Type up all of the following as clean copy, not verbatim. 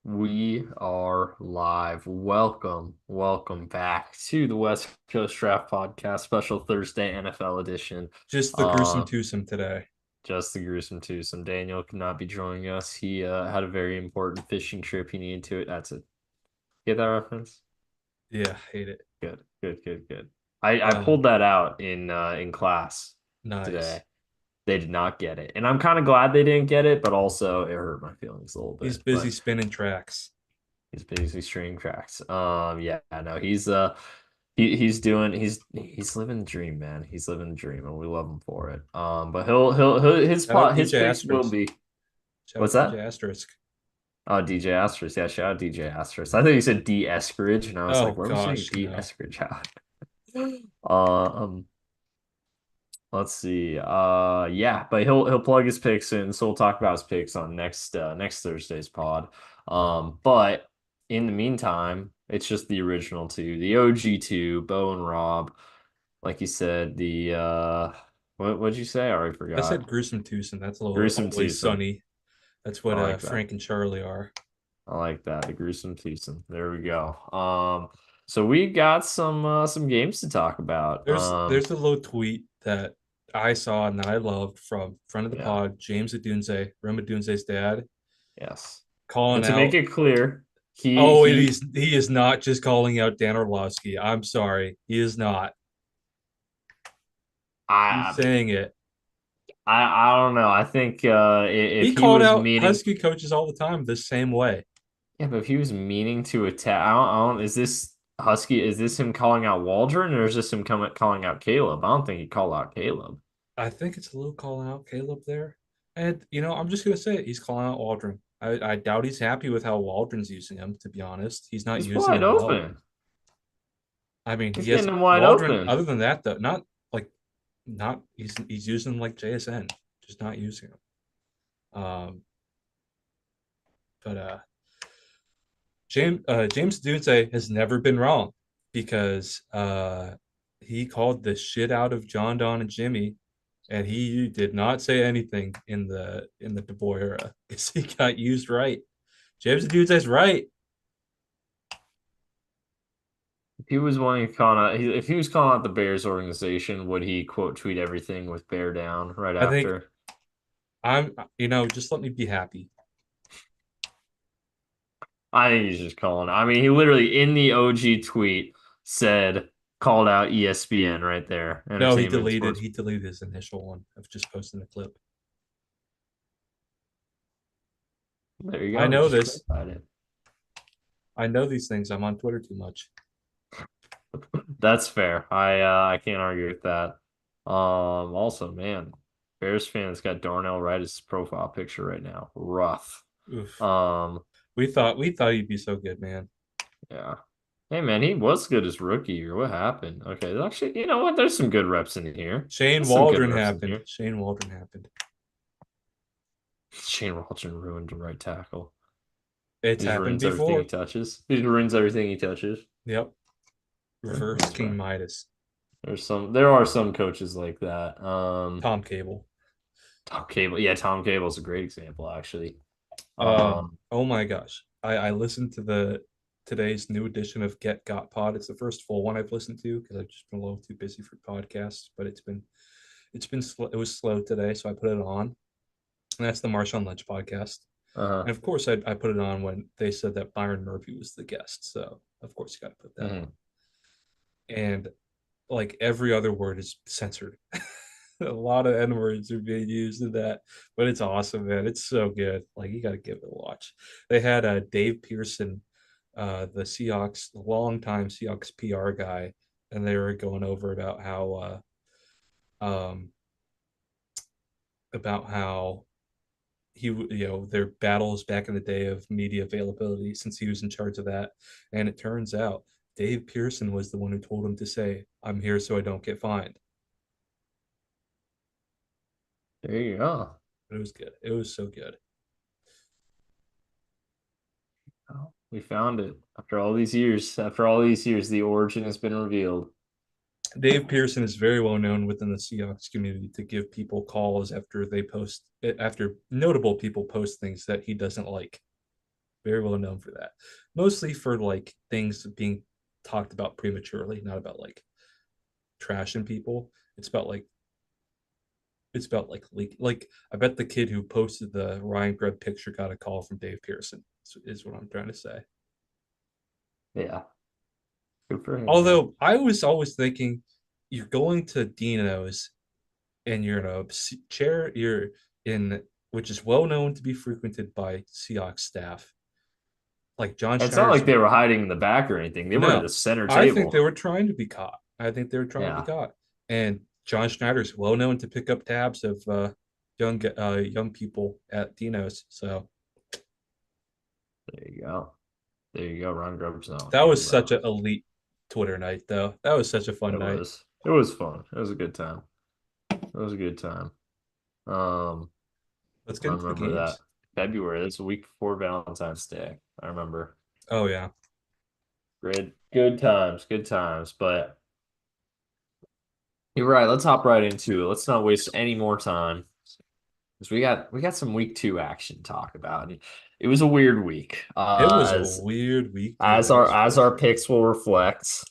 We are live. Welcome back to the West Coast Draft Podcast, special Thursday NFL edition. Just the gruesome Uh, twosome today. just the gruesome twosome. Daniel could not be joining us. He had a very important fishing trip he needed to it. That's it. Get that reference? Yeah, hate it. Good. I Um, pulled that out in class nice. today. They did not get it, and I'm kind of glad they didn't get it, but also it hurt my feelings a little He's bit. busy But spinning tracks. he's basically string tracks. Yeah, no, he's living the dream, man. He's living the dream, and we love him for it. But Shout out his DJ picks will Asterisk. be Shout what's out DJ that? Asterisk. Oh, DJ Astros. Yeah, shout out DJ Astros. I think you said D Eskridge, and I was Oh like, where was saying gosh, D no. Eskridge out? Um, let's see. Yeah, but he'll plug his picks in, so we'll talk about his picks on next Thursday's pod. But in the meantime, it's just the original two, the OG two, Beau and Rob. Like you said, the what'd you say? I already I said forgot. gruesome twosome. That's a little Gruesome always twosome. sunny. That's I what like that. Frank and Charlie are. I like that. The gruesome twosome. There we go. So we got some games to talk about. There's a little tweet that I saw and that I loved from friend of the Yeah, pod, James Adunze, Rem Adunze's dad, yes. And calling to make out. it clear, Oh, he he is not just calling out Dan Orlovsky. I'm sorry, he is not. He's I saying it. I don't know. I think if He he called was out meaning, Husky coaches all the time the same way. yeah, but if he was meaning to attack, I don't. Is this Husky? Is this him calling out Waldron, or is this him calling out Caleb? I don't think he called out Caleb. I think it's a little calling out Caleb there. And, I'm just going to say it. He's calling out Waldron. I doubt he's happy with how Waldron's using him, to be honest. He's not He's using wide him well. open. I mean, He's he has getting him wide Waldron, open. other than that, though, not like, not, he's using him like JSN, just not using him. But James Dunce has never been wrong because he called the shit out of John Don and Jimmy, and he did not say anything in the DeBoer era because he got used right. James Dunce's right. If he was wanting to call out, if he was calling out the Bears organization, would he quote tweet everything with "bear down" right I think after? just let me be happy. I think he's just calling. I mean, he literally in the OG tweet said called out ESPN right there, No, Entertainment Sports. he deleted his initial one of just posting the clip. There you I go. know Just this. clarified it. I know these things. I'm on Twitter too much. That's fair. I can't argue with that. Also, man, Bears fans got Darnell Wright as his profile picture right now. Rough. Oof. Um, We thought he'd be so good, man. yeah. Hey man, he was good as rookie year. What happened? Okay, actually, you know what? There's some good reps in here. Shane There's some good Waldron reps in happened. here. Shane Waldron happened. Shane Waldron ruined the right tackle. It's He just happened ruins everything he before. touches. He just ruins everything he touches. Yep. Yeah, Reverse that's King fair. Midas. There are some coaches like that. Tom Cable. Tom Cable, yeah, Tom Cable's a great example, actually. Um, Oh my gosh. I listened to the today's new edition of Get Got Pod. It's the first full one I've listened to because I've just been a little too busy for podcasts, but it's been slow. It was slow today, so I put it on. And that's the Marshawn Lynch podcast. uh, And of course I put it on when they said that Byron Murphy was the guest. So of course you gotta put that on. mhm. And like every other word is censored. A lot of N words are being used in that, but it's awesome, man. It's so good. Like you got to give it a watch. They had Dave Pearson, the Seahawks, longtime Seahawks PR guy, and they were going over um, about how their battles back in the day of media availability since he was in charge of that, and it turns out Dave Pearson was the one who told him to say, "I'm here so I don't get fined." There you go. It was good. It was so good. Oh, we found it after all these years. After all these years, the origin has been revealed. Dave Pearson is very well known within the Seahawks community to give people calls after notable people post things that he doesn't like. very well known for that. Mostly for like things being talked about prematurely, not about like trashing people. It's about like leak. Like I bet the kid who posted the Ryan Grubb picture got a call from Dave Pearson. Is what I'm trying to say. Yeah, good for him, man. Although I was always thinking, you're going to Dino's and you're in a chair. You're in which is well known to be frequented by Seahawks staff. Like John It's not Schneider's. like they were hiding in the back or anything. They were at the No, center I think they table. were trying to be caught. I think they were trying to be Yeah, caught. And John Schneider's well known to pick up tabs of young people at Dino's. So there you go. There you go. Ron Grubb's zone. that was such Well, an elite Twitter night, though. That was such a fun it night. was. It was fun. It was a good time. It was a good time. Um, Let's I get into the remember that games. February. That's a week before Valentine's Day. I remember. Oh yeah, Great, good times, good times. But you're right. Let's hop right into it. Let's not waste any more time because we got some week two action to talk about. And it was a weird week. it was a weird week too. As That our is as for our sure. picks will reflect.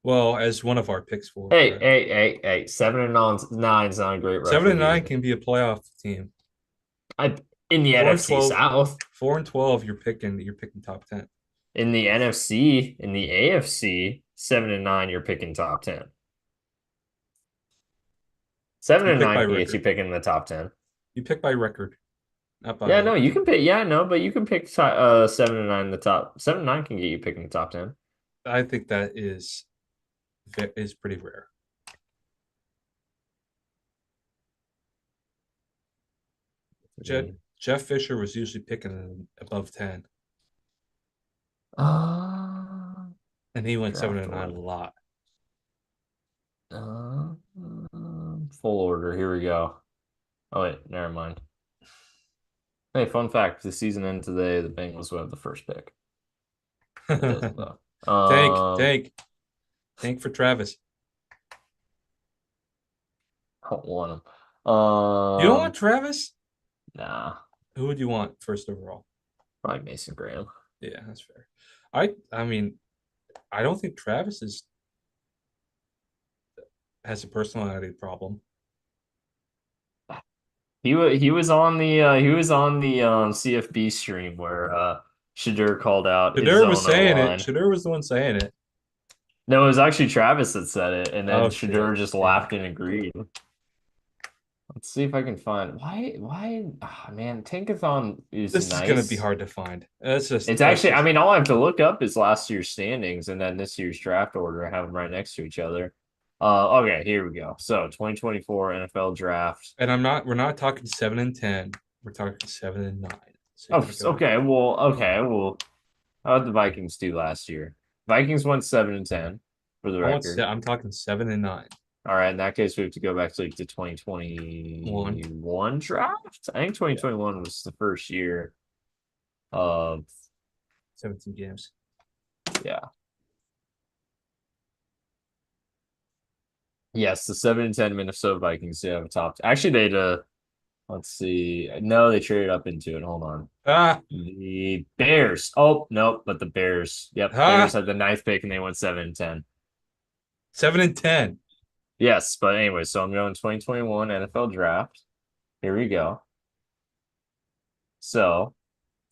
Well, as one of our picks will Hey, correct. hey, hey, hey! 7-9 is not a great Seven record and nine either. can be a playoff team. I in the Four and NFC 12, South, 4 and 12. You're picking top 10. in the NFC, in the AFC, 7-9, you're picking top 10. Seven You and pick nine by can get you record. picking in the top 10. You pick by record, not Yeah, by no, you can team. pick. Yeah, no, but you can pick 7-9 in the top. 7-9 can get you picking the top 10. I think that is pretty rare. Jeff, Mm. Jeff Fisher was usually picking above 10, Uh, and he went seven Draft and nine a order. lot. Uh, Full order. Here we go. Oh wait, never mind. Hey, fun fact: if the season ends today, the Bengals will have the first pick. It doesn't though. tank, tank, tank for Travis. I don't want him. You don't want Travis? Nah, Who would you want first overall? probably Mason Graham. Yeah, that's fair. I mean, I don't think Travis has a personality problem. He was on the CFB stream where Shadur called out his Shadur was own O saying it. line. Shadur was the one saying it. No, it was actually Travis that said it, and then Oh, damn, Shadur just damn. laughed and agreed. Let's see if I can find man, Tankathon is This is gonna be nice. hard to find. That's just It's that's actually, I just mean, all I have to look up is last year's standings and then this year's draft order. I have them right next to each other. Okay, here we go. So 2024 NFL draft. and we're not talking 7 and 10. We're talking 7 and 9. So Oh, you're gonna okay. Well, how did the Vikings do last year? Vikings went 7-10 for the record. I'm talking 7 and 9. All right, in that case, we have to go back to like the One. 2021 draft. I think Yeah. 2021 was the first year of 17 games. yeah. Yes, the 7-10 Minnesota Vikings. Yeah, have a top. Actually, they'd let's see. No, they traded up into it. Hold on. Ah, The Bears. Oh, no, but the Bears. Yep, Bears ah, had the ninth pick and they went 7-10. 7 and 10. Yes, but anyway, so I'm going 2021 NFL draft. Here we go. So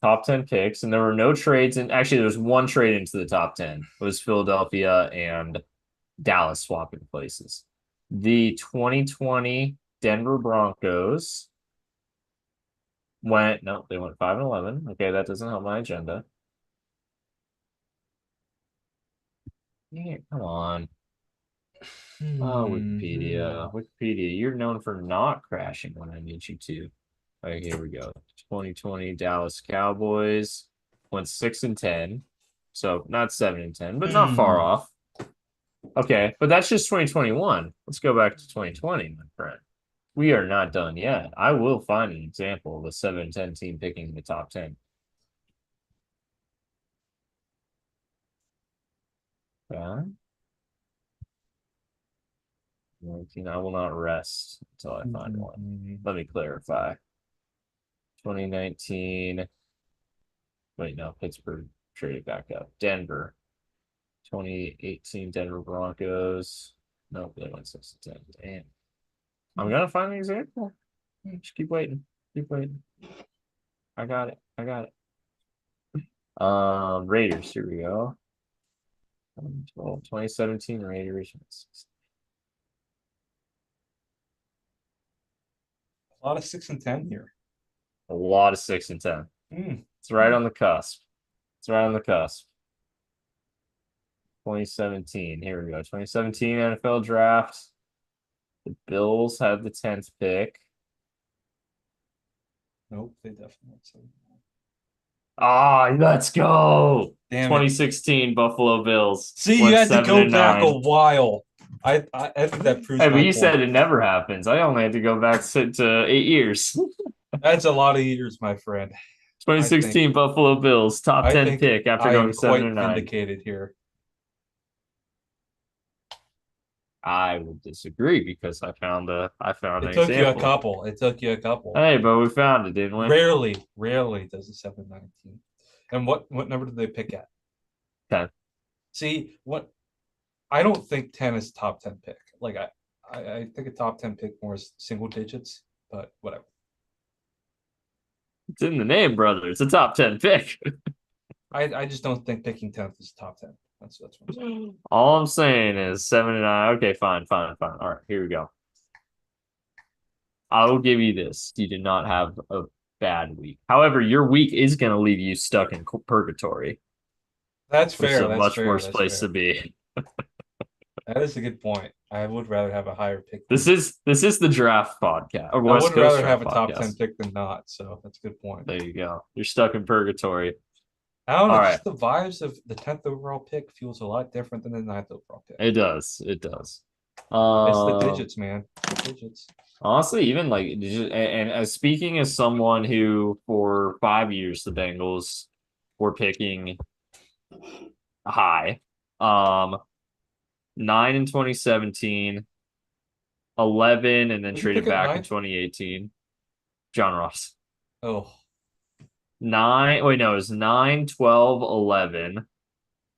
top 10 picks, and there were no trades. And actually, there was one trade into the top 10. It was Philadelphia and Dallas swapping places. The 2020 Denver Broncos went, no, they went 5-11. Okay, that doesn't help my agenda. Yeah, come on. Oh, Hmm. Wikipedia. Wikipedia, you're known for not crashing when I need you to. All right, here we go. 2020 Dallas Cowboys went 6-10. So not 7-10, but not far Hmm. off. Okay, but that's just 2021. Let's go back to 2020, my friend. We are not done yet. I will find an example of a 7-10 team picking the top 10. Yeah. 19, I will not rest until I find one. Let me clarify. 2019. Wait, no, Pittsburgh traded back up. Denver, 2018 Denver Broncos. No, they went 6-10. Damn. I'm gonna find an example. Just keep waiting. Keep waiting. I got it. I got it. Raiders. Here we go. 2012, 2017 Raiders. A lot of 6 and 10 here. A lot of 6-10. Mm. It's right on the cusp. It's right on the cusp. 2017. Here we go. 2017 NFL draft. The Bills had the 10th pick. Nope, they definitely said. Ah, let's go. Damn it. 2016 Buffalo Bills See, you went had to seven go and back a nine. while. I think that proves Hey, but my you point. said it never happens. I only had to go back to 8 years. That's a lot of years, my friend. I think 2016 Buffalo Bills, top I 10 think pick after I going am 7 quite and 9. vindicated here. I would disagree because I found It an took you a example. couple. It took you a couple. Hey, but we found it, didn't we? Rarely does a 7-19. And what number did they pick at? 10. See, what I don't think 10 is top 10 pick. Like I think a top 10 pick more is single digits, but whatever. It's in the name, brother. It's a top 10 pick. I just don't think picking 10th is top 10. That's what I'm saying. All I'm saying is 7 and 9. Okay, fine, fine, fine. All right, here we go. I will give you this. You did not have a bad week. However, your week is going to leave you stuck in purgatory, That's which is fair. a That's much fair. worse That's place to fair. be. That is a good point. I would rather have a higher pick This than is this is the draft podcast or I West would Coast rather have draft a top 10 podcast. pick than not. So that's a good point. There you go. You're stuck in purgatory. I don't know. All right. Just the vibes of the 10th overall pick feels a lot different than the ninth overall pick. It does. It does. It's the digits, man. The digits. Honestly, even like, and as speaking as someone who for 5 years the Bengals were picking high, 9 in 2017, 11, and then Who'd you traded pick at back in ninth? 2018. John Ross. Oh, 9, wait, no, it was 9, 12, 11.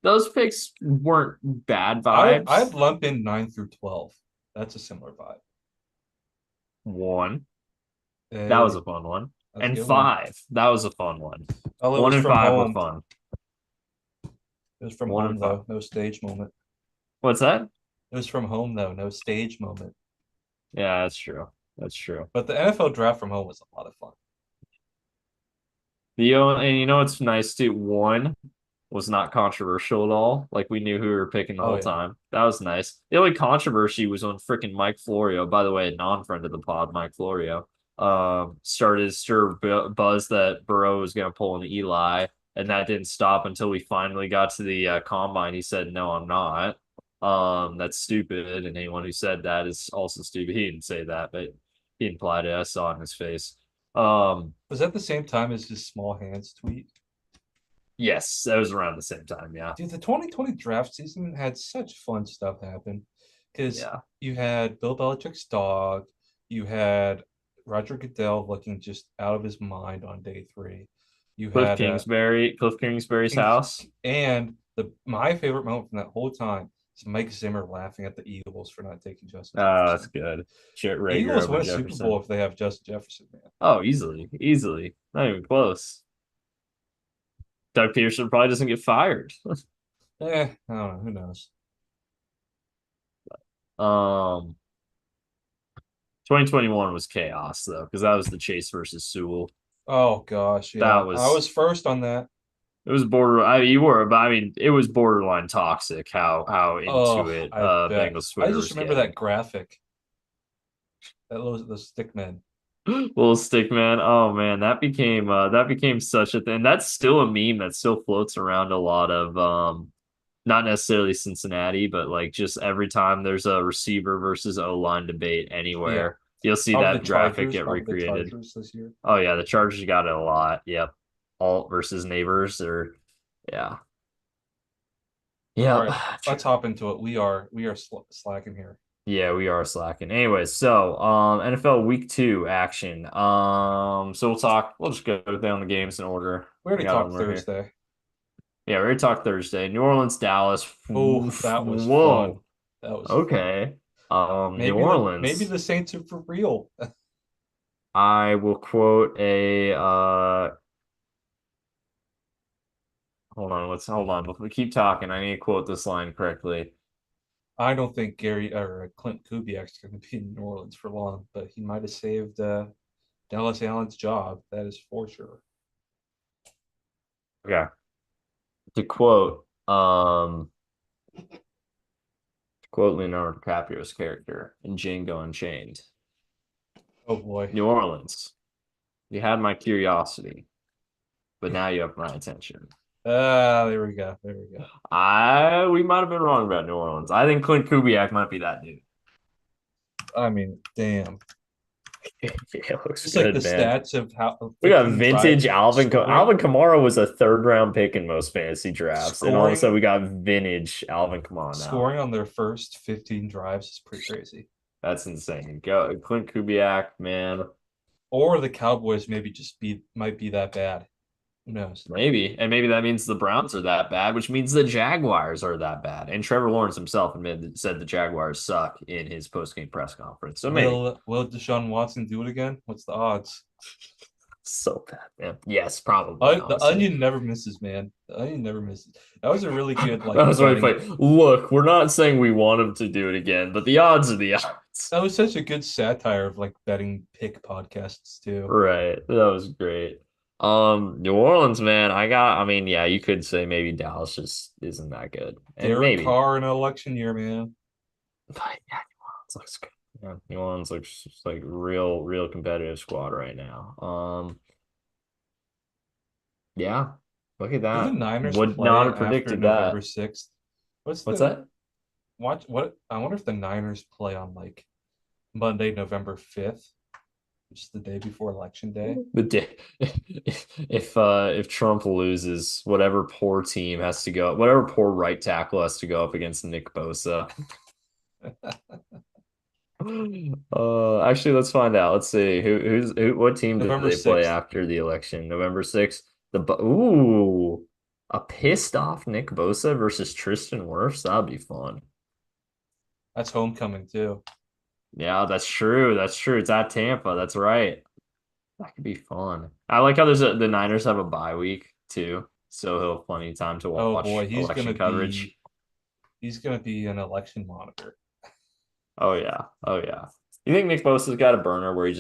Those picks weren't bad I'd vibes. lump in 9 through 12. That's a similar vibe. One, that was Hey, a fun one. that's a And good one. 5, that was a fun one. Oh, it 1 was and from 5 were home. fun. It was from 1 home and 5. though. No stage moment. What's that? It was from home though. No stage moment. Yeah, that's true. That's true. But the NFL draft from home was a lot of fun. And you know what's nice too? One was not controversial at all. Like we knew who we were picking the Oh whole yeah. time. That was nice. The only controversy was when freaking Mike Florio, by the way, a non-friend of the pod, Mike Florio, started to stir buzz that Burrow was going to pull an Eli, and that didn't stop until we finally got to the combine. He said, "No, I'm not." That's stupid, and anyone who said that is also stupid. He didn't say that, but he implied it. I saw it in his face. Um, Was that the same time as his small hands tweet? yes, that was around the same time. Yeah, Dude, the 2020 draft season had such fun stuff happen because yeah. you had Bill Belichick's dog, you had Roger Goodell looking just out of his mind on day three. You had Cliff Kingsbury's Kings house. and the my favorite moment from that whole time is Mike Zimmer laughing at the Eagles for not taking Justin Oh, that's Jefferson. good. Rager Eagles over win a Super Bowl Jefferson. if they have Justin Jefferson, man. Oh, easily, easily. Not even close. Doug Peterson probably doesn't get fired. I don't know. Who knows? Um, 2021 was chaos though, because that was the Chase versus Sewell. Oh gosh, That yeah. I was was first on that. it was border. I mean, you were, but I mean, it was borderline toxic. How into Oh, it I bet. Bengals I Twitter just was remember that getting. graphic. That was the stick man. Little stick man. Oh man, that became such a thing. That's still a meme that still floats around a lot of not necessarily Cincinnati, but like just every time there's a receiver versus O line debate Yeah. anywhere, you'll see that graphic get Probably the recreated. Chargers this year. Oh yeah, the Chargers got it a lot. Yep. Alt versus neighbors or yeah. All Yep. right, let's hop into it. We are slacking here. Yeah, we are slacking. Anyways, so NFL Week 2 action. So we'll just go down the games in order. We I already got them talked right here. Thursday. Yeah, we already talked Thursday. New Orleans, Dallas. Oh, that was fun. Whoa. That was fun. Okay. New Maybe Orleans. the Saints are for real. I will quote a hold on. Before we keep talking, I need to quote this line correctly. I don't think Gary or Clint Kubiak's going to be in New Orleans for long, but he might have saved Dallas Allen's job. That is for sure. Okay. To quote Leonardo DiCaprio's character in Django Unchained. Oh boy. New Orleans. You had my curiosity, but now you have my attention. There we go. There we go. We might have been wrong about New Orleans. I think Clint Kubiak might be that dude. I mean, damn. It looks Just like the good, man. stats of how We got 15 vintage drives Alvin scoring, Kamara was a third round pick in most fantasy drafts, and all of a sudden scoring, we got vintage Alvin Kamara now. scoring on their first 15 drives is pretty crazy. That's insane. Go Clint Kubiak, man. Or the Cowboys maybe just be might be that bad. Who knows? Maybe. And maybe that means the Browns are that bad, which means the Jaguars are that bad. And Trevor Lawrence himself said the Jaguars suck in his post-game press conference. So maybe. Will Deshaun Watson do it again? What's the odds? So bad, man. Yes, probably, The honestly. onion never misses, man. The onion never misses. That was a really good That like was really betting. funny. Look, we're not saying we want him to do it again, but the odds are the odds. That was such a good satire of like betting pick podcasts too. Right. That was great. New Orleans, man, I mean, yeah, you could say maybe Dallas just isn't that good. And Derek maybe. Carr in an election year, man. But yeah, New Orleans looks good. Yeah, New Orleans looks just like real competitive squad right now. Yeah, look at Do the that. Niners Would not play have after predicted November that. 6th? What's What's the that? watch what I wonder if the Niners play on like Monday, November 5th, which is the day before election day. The day if Trump loses, whatever poor right tackle has to go up against Nick Bosa. Actually, let's find out. Let's see what team do November they play 6th. after the election? November 6th. Ooh, a pissed off Nick Bosa versus Tristan Wirfs. That'd be fun. That's homecoming too. Yeah, that's true. That's true. It's at Tampa. That's right. That could be fun. I like how the Niners have a bye week too, so he'll have plenty of time to Oh boy, watch election coverage. he's gonna be an election monitor. Oh yeah. Oh yeah. You think Nick Bosa's got a burner where he's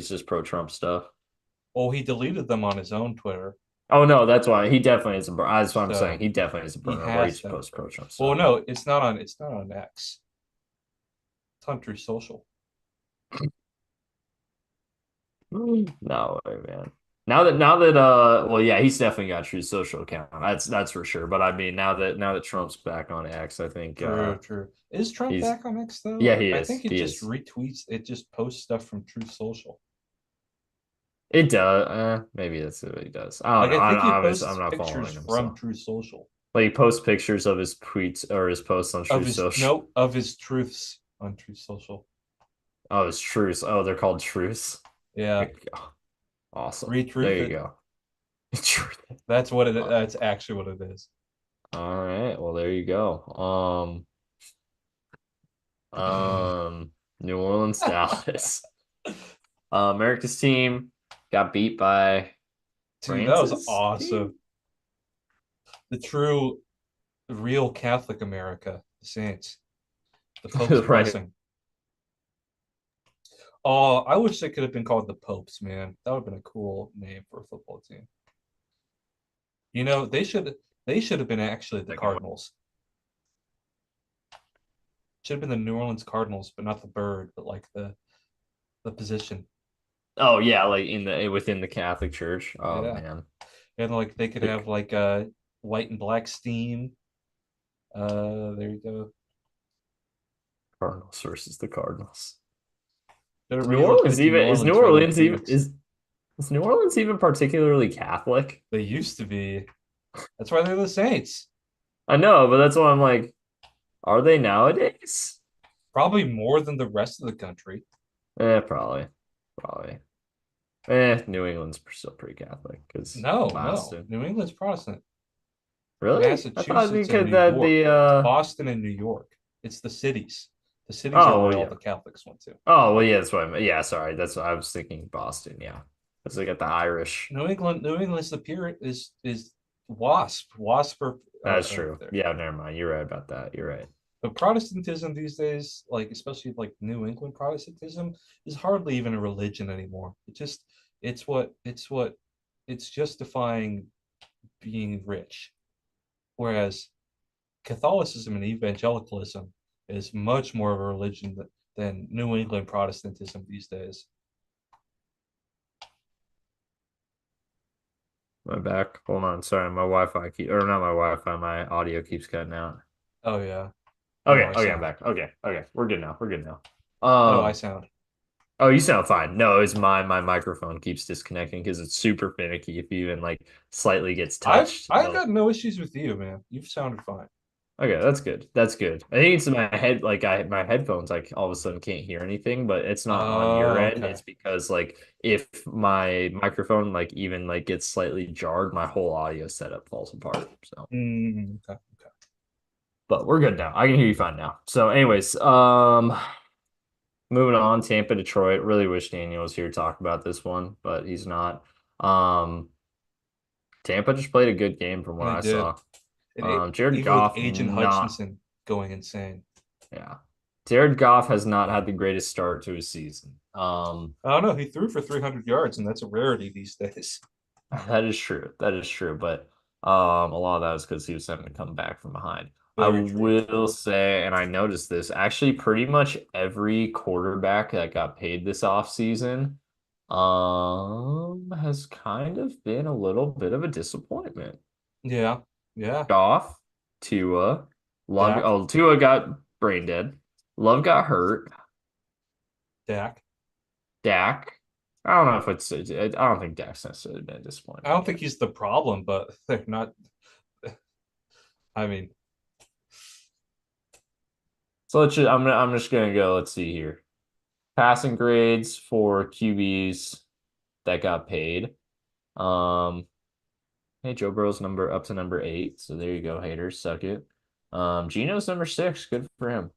just pro Trump stuff? Oh, he deleted them on his own Twitter, Oh no, that's why he definitely is a burner. That's what I'm saying. so He definitely is a he burner where he has just them. posts pro Trump Well, stuff. no, it's not on X. It's on True Social. No way, man. Now that well yeah, he's definitely got a true social account. That's for sure. But I mean now that Trump's back on X, I think True, true. Is Trump he's back on X though? yeah, he I is. think it He just is. retweets, it just posts stuff from True Social. It does. Maybe that's what he does. I don't Like know. I think he I'm posts not pictures following him, from so True Social like he posts pictures of his tweets or his posts on of True his Social. no of his truths on True Social. Oh, it's truths. Oh, they're called truths. Yeah, Awesome. There retruth you it. go. Truth. That's what it. Uh, That's actually what it is. all right. Well, there you go. New Orleans, Dallas. America's team got beat by Dude, that was France's team. awesome. The true, real Catholic America, the Saints, the Pope's Right. blessing. Oh, I wish they could have been called the Popes, man. That would have been a cool name for a football team. You know, they should have been actually the Cardinals. Should have been the New Orleans Cardinals, but not the bird, but like the position. Oh yeah, like in the within the Catholic Church. Oh Yeah. man. And like they could The have like a white and black steam. There you go. Cardinals versus the Cardinals. Should have New Orleans relocated to New even is New Orleans rather than Orleans even Phoenix. is New Orleans even particularly Catholic? They used to be. That's why they're the Saints. I know, but that's why I'm like, are they nowadays? Probably more than the rest of the country. Probably, probably. New England's still pretty Catholic because No, no. Boston. New England's Protestant. Really? I thought Massachusetts and because New that York. the It's Boston and New York. It's the cities. The cities are oh where well all yeah. the Catholics went to. Oh well yeah, that's what I meant. Yeah, sorry. That's what I was thinking Boston, yeah. Because they got the Irish. New England's the pure is WASP. WASP That's are true. there. Yeah, never mind. You're right about that. You're right. But Protestantism these days, like especially like New England Protestantism, is hardly even a religion anymore. It's it's justifying being rich. Whereas Catholicism and evangelicalism is much more of a religion than New England Protestantism these days. My back. Hold on. Sorry, my Wi-Fi keep or not my Wi-Fi, my audio keeps cutting out. Oh yeah. How do Okay, I okay, I'm sound? back. Okay, okay. We're good now. We're good now. How do I Um, sound? oh, you sound fine. No, it's my microphone keeps disconnecting because it's super finicky. If you even like slightly gets touched, I've it'll got no issues with you, man. You've sounded fine. okay, that's good. That's good. I think it's in my head, like I my headphones, like all of a sudden can't hear anything, but it's not on your Oh, end. okay. It's because like if my microphone like even like gets slightly jarred, my whole audio setup falls apart. So, Okay. Okay. but we're good now. I can hear you fine now. So, anyways, moving on, Tampa, Detroit. Really wish Daniel was here to talk about this one, but he's not. Um, Tampa just played a good game from what They I did. saw. Jared Even with Goff Agent not. Hutchinson going insane. Yeah. Jared Goff has not had the greatest start to his season. I don't know. He threw for 300 yards, and that's a rarity these days. That is true. That is true. But a lot of that is because he was having to come back from behind. I Very true. will say, and I noticed this, actually pretty much every quarterback that got paid this offseason has kind of been a little bit of a disappointment. Yeah. Yeah. Goff, Tua, Love. Dak. Oh, Tua got brain dead. Love got hurt. Dak. Dak. I don't know if I don't think Dak's necessarily been a I disappointment don't think yet. he's the problem, but they're not. I mean, So I'm just gonna go. Let's see here. Passing grades for QBs that got paid. Um, hey, Joe Burrow's number up to number 8. So there you go, haters. Suck it. Gino's number 6. Good for him.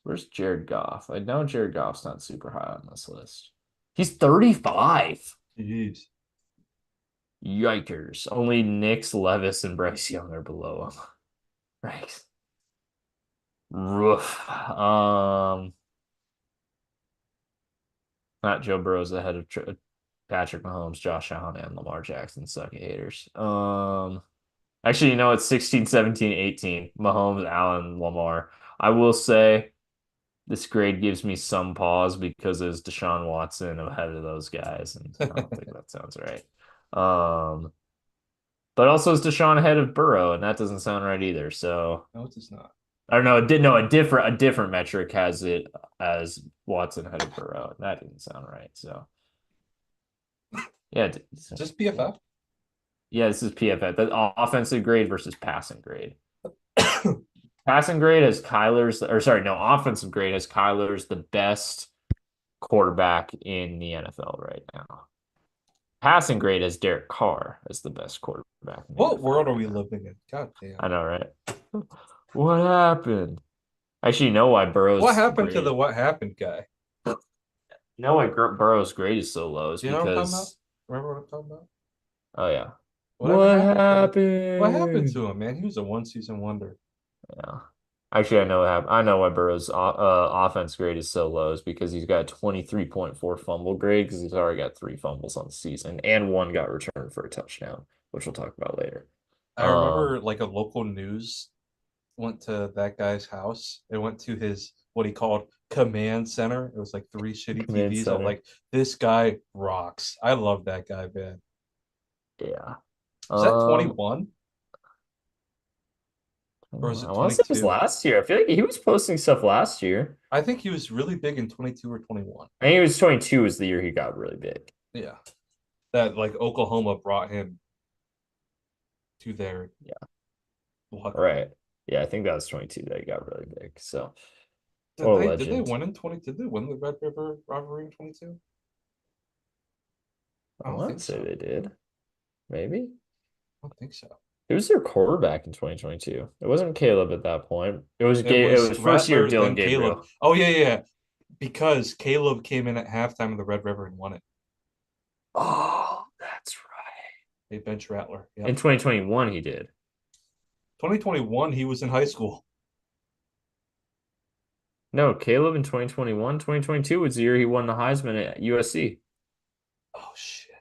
Where's Jared Goff? I know Jared Goff's not super high on this list. He's 35. jeez. Yikers. Only Nix, Levis, and Bryce Young are below him. Right. Roof. Not Joe Burrow's ahead of Patrick Mahomes, Josh Allen, and Lamar Jackson. Suck haters. Actually, you know it's 16, 17, 18. Mahomes, Allen, Lamar. I will say this grade gives me some pause because it's Deshaun Watson ahead of those guys, and I don't think that sounds right. Um, but also is Deshaun ahead of Burrow, and that doesn't sound right either. So No, it is not. I don't know. It did no a different metric has it as Watson ahead of Burrow. That didn't sound right. So yeah, Just yeah, PFF. yeah. This is PFF. That offensive grade versus passing grade. Passing grade has Kyler's, or sorry, no, offensive grade has Kyler's the best quarterback in the NFL right now. Passing grade has Derek Carr as the best quarterback in the What NFL world are right we now. living in? God I damn. know, right? What happened? Actually, you know why What Burrow's happened to the grade? what happened guy? You know why Burrow's grade is so low is Do you know what I'm talking about? because, Remember what I'm talking about? oh yeah, Whatever what happened to him? What happened happened? to him, man? He was a one season wonder. Yeah. Actually, I know what happened. I know why Burrow's offense grade is so low is because he's got 23.4 fumble grade because he's already got 3 fumbles on the season and one got returned for a touchdown, which we'll talk about later. I Um, remember like a local news went to that guy's house. It went to his what he called command center. It was like three shitty Command TVs. I was center. like, this guy rocks. I love that guy, man. Yeah. Was that Um, 21 or is I it want to say it was 22? last year. I feel like he was posting stuff last year. I think he was really big in 22 or 21. I think it was 22 was the year he got really big. Yeah. That like Oklahoma brought him to their Yeah. what? Right. Yeah, I think that was 22 that he got really big. So, Did what a they legend. win in 20? Did they win the Red River rivalry in 22? I I don't want think to say so. they did. Maybe. I don't think so. It was their quarterback in 2022. It wasn't Caleb at that point. It It was was first year Rattler, Dylan then Caleb. Gabriel. Oh yeah, yeah. Because Caleb came in at halftime of the Red River and won it. Oh, that's right. They bench Rattler. In Yep. 2021, he did. 2021, he was in high school. No, Caleb in 2021, 2022 was the year he won the Heisman at USC. Oh shit.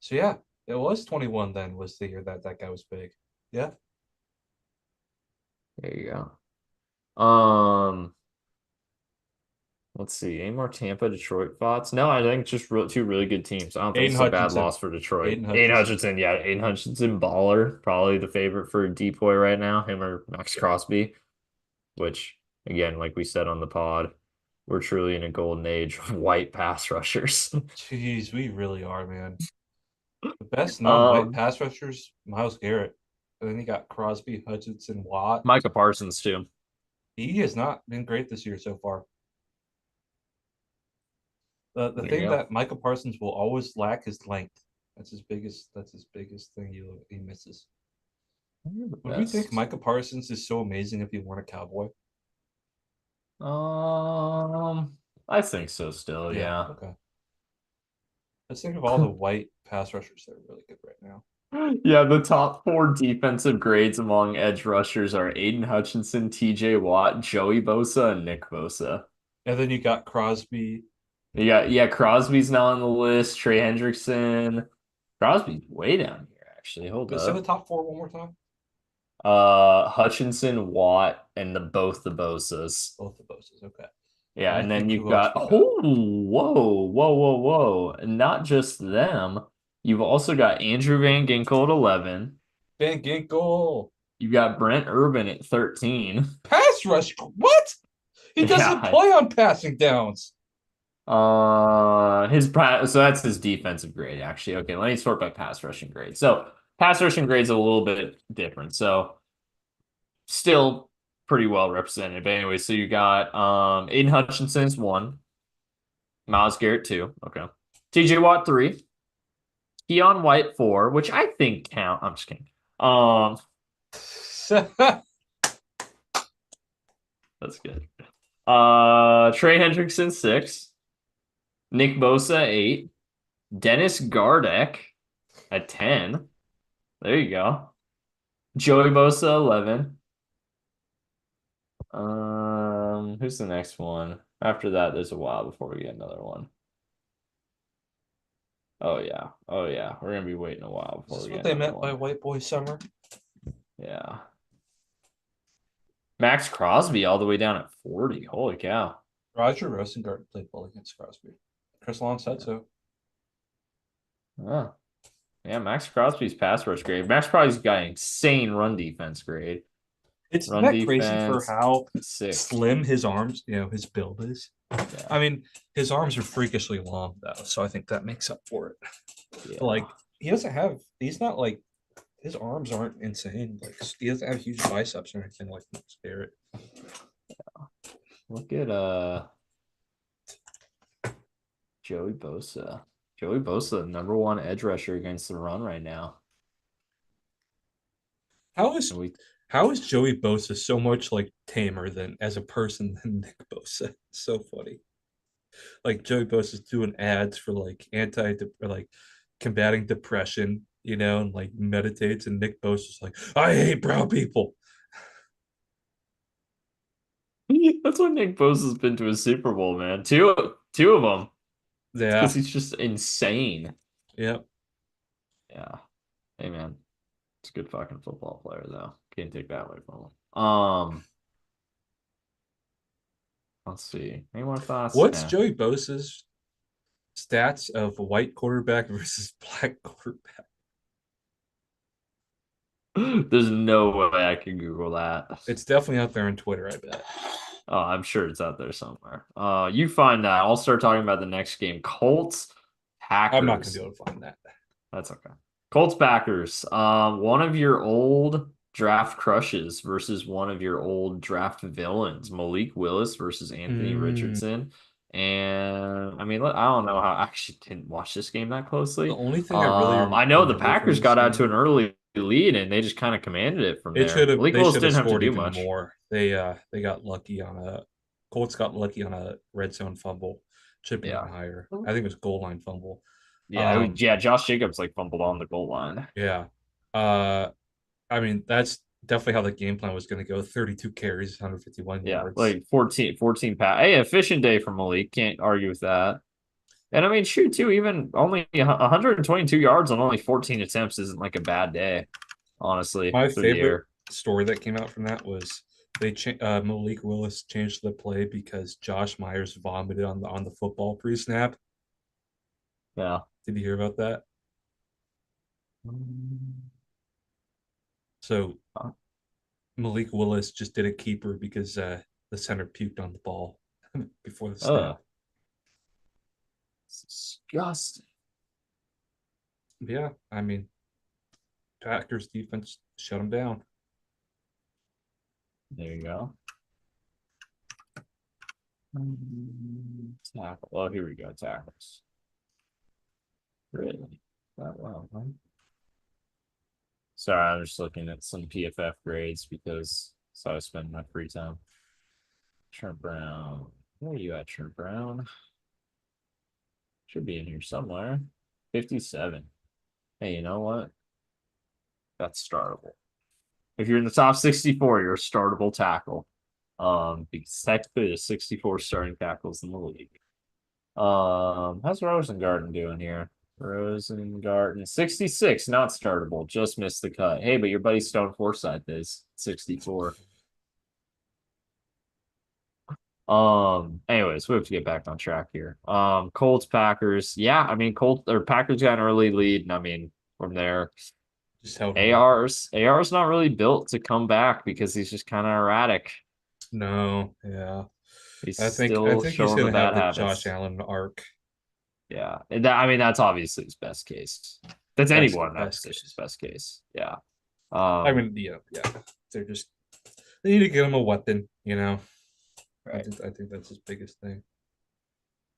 So yeah, it was 21 then was the year that that guy was big. Yeah. There you go. Let's see. Any more Tampa, Detroit thoughts? No, I think just two really good teams. I don't think Aiden it's a bad Hutchinson. loss for Detroit. Aiden Aiden Hutchinson. Hutchinson, yeah, Aiden Hutchinson, baller, probably the favorite for depoy right now, him or Max Crosby, which, again, like we said on the pod, we're truly in a golden age of white pass rushers. Jeez, we really are, man. The best non-white Um, pass rushers, Miles Garrett. And then you got Crosby, Hutchinson, Watt. Micah Parsons too. He has not been great this year so far. The There you thing go. that Michael Parsons will always lack is length. That's his biggest thing he misses. You're the Would we think best. Micah Parsons is so amazing if he weren't a Cowboy? I think so still, Yeah, yeah. okay. Let's think of all the white pass rushers that are really good right now. Yeah, the top four defensive grades among edge rushers are Aiden Hutchinson, TJ Watt, Joey Bosa, and Nick Bosa. And then you got Crosby. Yeah, Crosby's not on the list. Trey Hendrickson. Crosby's way down here, actually. Hold But say the up. top four one more time. Hutchinson, Watt, and both the Bosas. Both the Boses. Okay. Yeah, Let me and then think you've who else got we got. whoa. And not just them. You've also got Andrew Van Ginkel at 11. Van Ginkel. You got Brent Urban at 13. Pass rush. What? He doesn't Yeah. play on passing downs. So that's his defensive grade, actually. Okay, let me sort by pass rushing grade. So pass rushing grade's a little bit different. So still pretty well represented. But anyway, so you got Aiden Hutchinson's one, Miles Garrett two. Okay. TJ Watt three, Keon White four, which I think count. I'm just kidding. Um, that's good. Trey Hendrickson six, Nick Bosa eight, Dennis Gardeck at 10. There you go. Joey Bosa 11. Who's the next one? After that, there's a while before we get another one. Oh yeah. Oh yeah. We're gonna be waiting a while Is before this we what get they another meant by one. white boy summer? Yeah. Max Crosby all the way down at 40. Holy cow. Roger Rosengart played well against Crosby. Chris Long said Yeah. so. Oh. Yeah, Max Crosby's pass rush grade. Max Crosby's got an insane run defense grade. Isn't Run that crazy for defense, how sixth. slim his arms, his build is? Yeah. I mean, his arms are freakishly long though, so I think that makes up for it. But Yeah. like, he's not like his arms aren't insane. Like he doesn't have huge biceps or anything like Garrett. Look at Joey Bosa. Joey Bosa, the number one edge rusher against the run right now. How is And we how is Joey Bosa so much like tamer than as a person than Nick Bosa? So funny. Like Joey Bosa's doing ads for like or like combating depression, and like meditates, and Nick Bosa's like, I hate brown people. that's what Nick Bosa's been to a Super Bowl, man. Two of them. It's because Yeah, he's just insane. yeah. Yeah. Hey man. It's a good fucking football player though. Can't take that away from him. Let's see. Any more thoughts? What's Yeah. Joey Bosa's stats of white quarterback versus black quarterback? There's no way I can Google that. It's definitely out there on Twitter, I bet. Oh, I'm sure it's out there somewhere. You find that. I'll start talking about the next game. Colts, I'm not gonna be Packers. able to find that. That's okay. Colts, Packers. One of your old draft crushes versus one of your old draft villains, Malik Willis versus Anthony Mm, Richardson. And I mean, I don't know how I actually didn't watch this game that the closely. only thing I really I know the remember from Packers this got out to game, an early lead and they just kind of commanded it from it should there. have Malik they Willis should have didn't have to scored do even much. more. They got lucky on a Colts got lucky on a red zone fumble. Should have been even Yeah. higher. I think it was goal line fumble. Yeah, yeah, Josh Jacobs like fumbled on the goal line. Yeah. Uh, I mean, that's definitely how the game plan was going to go. 32 carries, 151 Yeah, yards. like 14 pass. Hey, efficient day for Malik. Can't argue with that. And I mean, shoot, too, even only 122 yards on only 14 attempts isn't like a bad day, honestly, My through the favorite air. story that came out from that was Malik Willis changed the play because Josh Myers vomited on the football pre-snap. Yeah. Did you hear about that? So Malik Willis just did a keeper because the center puked on the ball before the snap. Oh, it's disgusting. Yeah, I mean, Packers defense shut him down. There you go. Tackle. Oh, here we go. Tackles. Really? That well, huh? Sorry, I'm just looking at some PFF grades because that's how I spend my free time. Trent Brown. Where are you at, Trent Brown? Should be in here somewhere. 57. Hey, you know what? That's startable. If you're in the top 64, you're a startable tackle. Because technically there's 64 starting tackles in the league. How's Rosengarten doing here? Rosengarten, 66, not startable, just missed the cut. Hey, but your buddy Stone Forsythe is 64. Anyways, we have to get back on track here. Colts, Packers. Yeah, I mean, Packers got an early lead, and I mean, from there, Just held on. AR's not really built to come back because he's just kind of erratic. No, yeah. He's I still think he's showing the gonna have bad the Josh habits. Allen arc. Yeah. And that, I mean, that's obviously his best case. That's anyone in that Best position's case. best case. Yeah. I Um, mean, yeah. They're just they need to get him a weapon, you know. right. I think that's his biggest thing.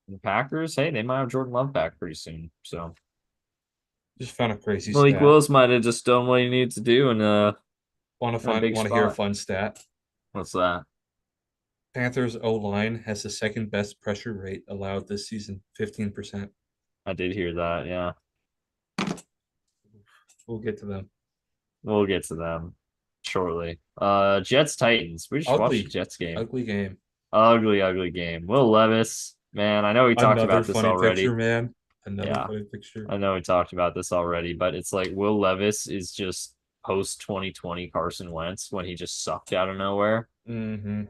The Packers, hey, they might have Jordan Love back pretty soon. So Just found a crazy Malik stat. Willis might have just done what he needed to do in a big Want to hear a spot. fun stat? What's that? Panthers O line has the second best pressure rate allowed this season, 15%. I did hear that. Yeah. We'll get to them. We'll get to them shortly. Jets Titans. We just watched the Ugly, Jets game. ugly game. Ugly, ugly game. Will Levis, man, I know we talked Another about this funny picture, already. man. Another Yeah, funny picture. I know we talked about this already, but it's like Will Levis is just post 2020 Carson Wentz when he just sucked out of nowhere. Mm-hmm.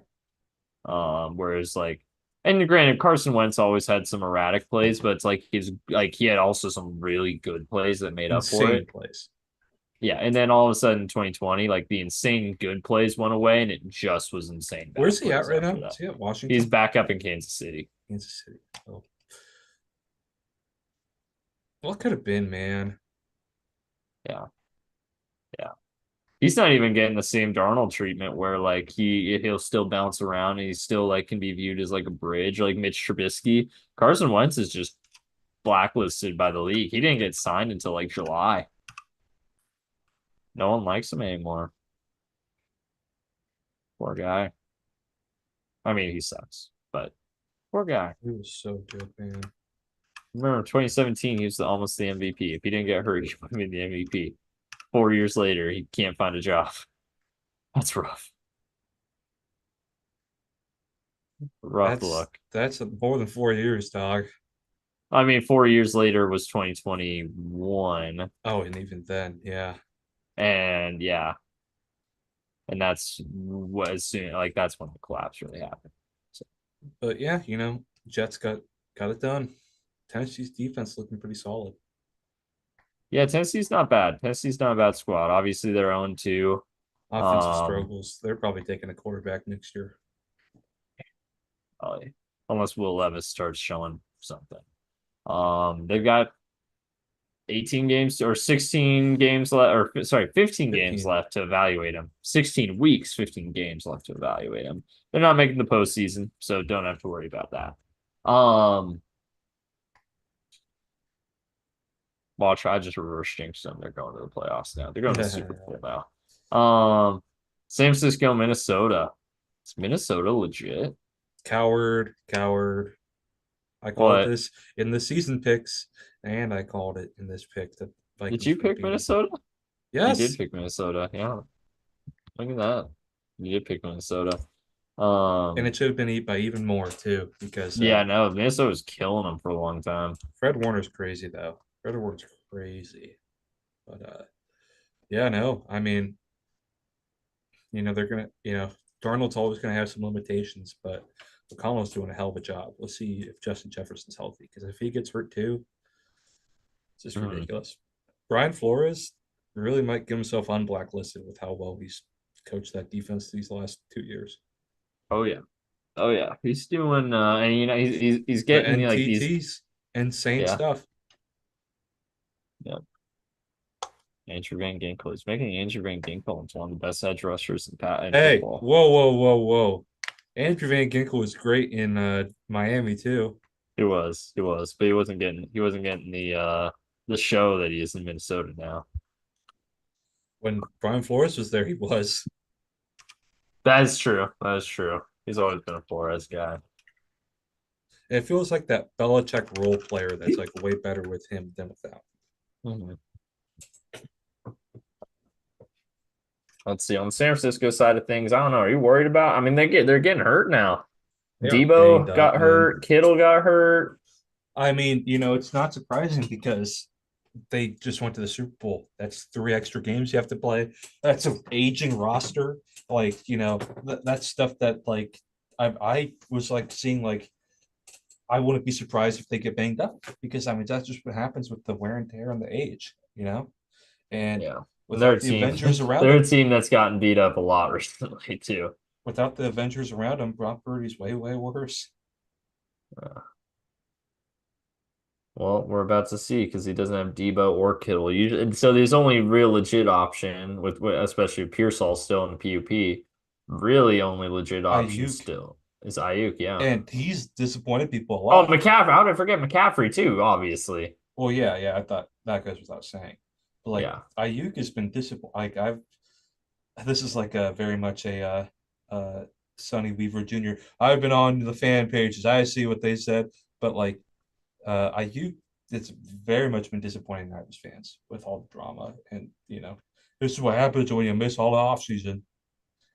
Whereas like, and granted, Carson Wentz always had some erratic plays, but it's like he had also some really good plays that made up for Insane it. place. Yeah, and then all of a sudden, 2020, like the insane good plays went away, and it just was insane bad Where's he at plays right after now? Is that. he at He's Washington? back up in Kansas City. Kansas City. Oh, what could have been, man? Yeah, yeah. He's not even getting the same Darnold treatment where like he'll still bounce around and he still like can be viewed as like a bridge, like Mitch Trubisky. Carson Wentz is just blacklisted by the league. He didn't get signed until like July. No one likes him anymore. Poor guy. I mean, he sucks, but poor guy. He was so good, man. Remember, 2017, he was almost the MVP. If he didn't get hurt, he would have been the MVP. 4 years later, he can't find a job. That's rough. Rough look. That's more than 4 years, dog. I mean, 4 years later was 2021. Oh, and even then, yeah. And yeah, and that's what as soon like that's when the collapse really happened. So, But yeah, Jets got it done. Tennessee's defense looking pretty solid. yeah, Tennessee's not bad. Tennessee's not a bad squad. Obviously, they're own 2. Offensive Um, struggles. They're probably taking a quarterback next year. probably, unless Will Levis starts showing something. They've got 18 games or 16 games left, or sorry, 15 games 15. left to evaluate him. 16 weeks, 15 games left to evaluate him. They're not making the postseason, so don't have to worry about that. Watch, I just reverse jinxed them. They're going to the playoffs now. They're going to the Super Bowl now. San Francisco, Minnesota. Is Minnesota legit? Coward, coward. I called What? this in the season picks, and I called it in this pick that Did Vikings you were pick beating. Minnesota? You did Yes. pick Minnesota. Yeah. Look at that. You did pick Minnesota. And Um, it should have been eat by even more too, because yeah, no, Minnesota was killing them for a long time. Fred Warner's crazy though. Fred Warner's crazy. But yeah, no. I mean, they're gonna, Darnold's always gonna have some limitations, but McConnell's doing a hell of a job. Let's see if Justin Jefferson's healthy, because if he gets hurt too, it's just Mhm. ridiculous. Brian Flores really might get himself unblacklisted with how well he's coached that defense these last 2 years. Oh yeah. Oh yeah. He's doing and he's The getting like these NTTs, insane yeah. stuff. Yeah. Andrew Van Ginkel. He's making Andrew Van Ginkel into one of the best edge rushers in Hey, football. whoa, whoa, whoa, whoa. Andrew Van Ginkel was great in Miami too. But he wasn't getting the show that he is in Minnesota now. When Brian Flores was there, he was. That is true. That is true. He's always been a Flores guy. It feels like that Belichick role player that's like way better with him than without. Mhm. Let's see on the San Francisco side of things. I don't know. Are you worried about? I mean, they're getting hurt now. They are banged Debo up, got man. hurt. Kittle got hurt. I mean, it's not surprising because they just went to the Super Bowl. That's 3 extra games you have to play. That's an aging roster. Like, that's stuff that like I was like seeing like I wouldn't be surprised if they get banged up because I mean that's just what happens with the wear and tear and the age. And Yeah, and they're a without the team. Avengers around They're a them, team that's gotten beat up a lot recently too. Brock Purdy's way, way worse. Uh, well, we're about to see because he doesn't have Debo or Kittle. Usually, and so there's only real legit option especially with Pearsall still in the PUP. Really, only legit option Ayuk, still is Ayuk. Yeah. and he's disappointed people a Oh, lot. McCaffrey. How did I forget McCaffrey too? Obviously. Well, yeah, yeah, I thought that goes without saying. But like Yeah. Ayuk has been disappointed. Like this is like a very much a Sonny Weaver Jr. I've been on the fan pages. I see what they said, but like Ayuk, it's very much been disappointing Irish fans with all the drama, and this is what happens when you miss all the offseason. And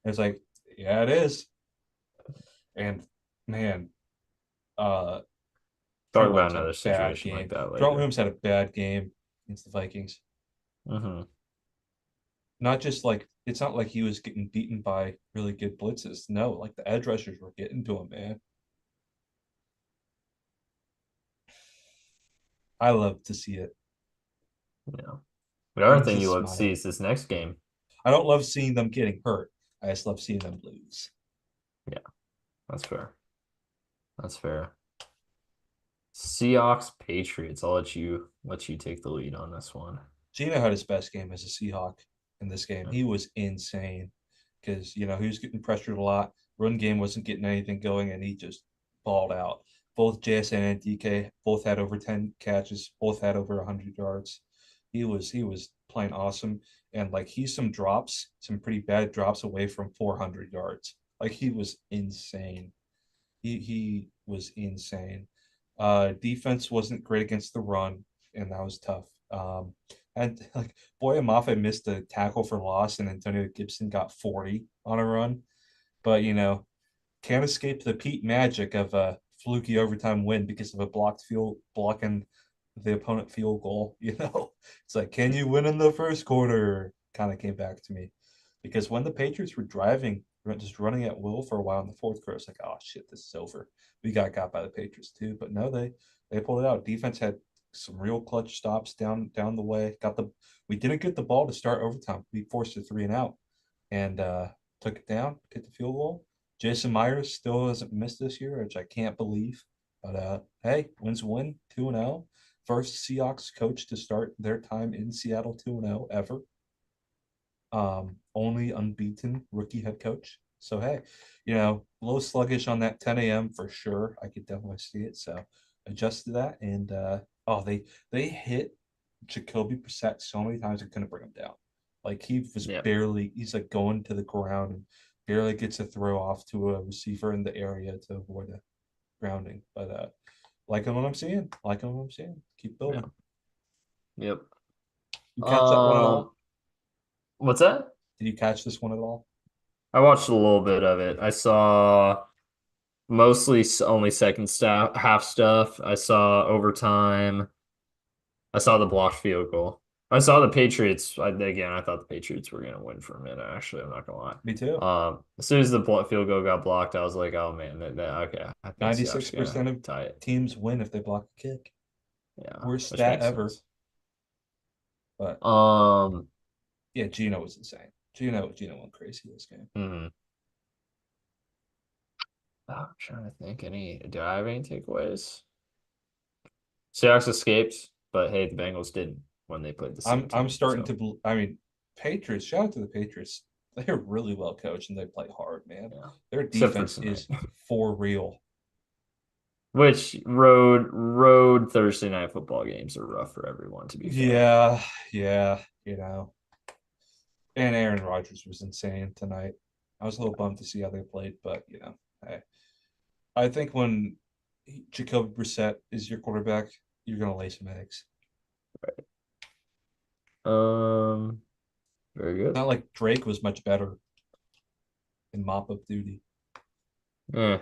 it's like, yeah, it is. And man, uh, Talk Trent about Williams had a another bad situation like game. that Trent later. Williams had a bad game against the Vikings. Hmm. Not just like it's not like he was getting beaten by really good blitzes. No, like the edge rushers were getting to him, man. I love to see it. Yeah. The other Brings thing a you love to see smile. is this next game. I don't love seeing them getting hurt. I just love seeing them lose. Yeah, that's fair. That's fair. Seahawks Patriots. I'll let you take the lead on this one. Gino had his best game as a Seahawk in this game. Yeah. He was insane because he was getting pressured a lot. Run game wasn't getting anything going, and he just balled out. Both JSN and DK both had over 10 catches, both had over 100 yards. He was playing awesome, and like he's some pretty bad drops away from 400 yards. Like he was insane. He was insane. Defense wasn't great against the run, and that was tough. And like Boye Mafe missed a tackle for loss, and Antonio Gibson got 40 on a run. But can't escape the Pete magic of a fluky overtime win because of a blocking the opponent field goal. It's like, can you win in the first quarter? Kind of came back to me because when the Patriots were driving, just running at will for a while in the fourth quarter, it's like, oh shit, this is over. We got by the Patriots too, but no, they pulled it out. Defense had some real clutch stops down the way. We didn't get the ball to start overtime. We forced a 3-and-out and took it down, get the field goal. Jason Myers still hasn't missed this year, which I can't believe. But hey, wins a win, 2-0. first Seahawks coach to start their time in Seattle 2-0 ever. Only unbeaten rookie head coach. So hey, a little sluggish on that 10 a.m. for sure. I could definitely see it. So adjust to that. And oh, they hit Jacoby Brissett so many times I couldn't bring him down. Like Yeah. he's like going to the ground and barely gets a throw off to a receiver in the area to avoid a grounding. But liking what I'm seeing. Liking what I'm seeing. Keep Yeah. building. Yep. You catch that one at Um, all? what's that? Did you catch this one at all? I watched a little bit of it. I saw mostly only second staff half stuff. I saw overtime. I saw the blocked field goal. I saw the Patriots. Again, I thought the Patriots were gonna win for a minute. Actually, I'm not gonna lie. Me too. As soon as the field goal got blocked, I was like, "Oh man, okay, I think Seahawks are gonna 96% of tie it." teams win if they block a kick. Yeah, Worst which stat makes ever. sense. But Um, yeah, Gino was insane. Gino went crazy this game. mhm. I'm trying to think. Do I have any takeaways? Seahawks escaped, but hey, the Bengals didn't when they played the same I'm team. starting So to. I mean, Patriots. Shout out to the Patriots. They're really well coached and they play hard, man. yeah, Their except for defense tonight. is for real. Which road Thursday night football games are rough for everyone, to be fair. Yeah, yeah. And Aaron Rodgers was insane tonight. I was a little bummed to see how they played, but I think when Jacoby Brissett is your quarterback, you're gonna lay some eggs. Um, very good. Not like Drake was much better in mop up duty. Yeah,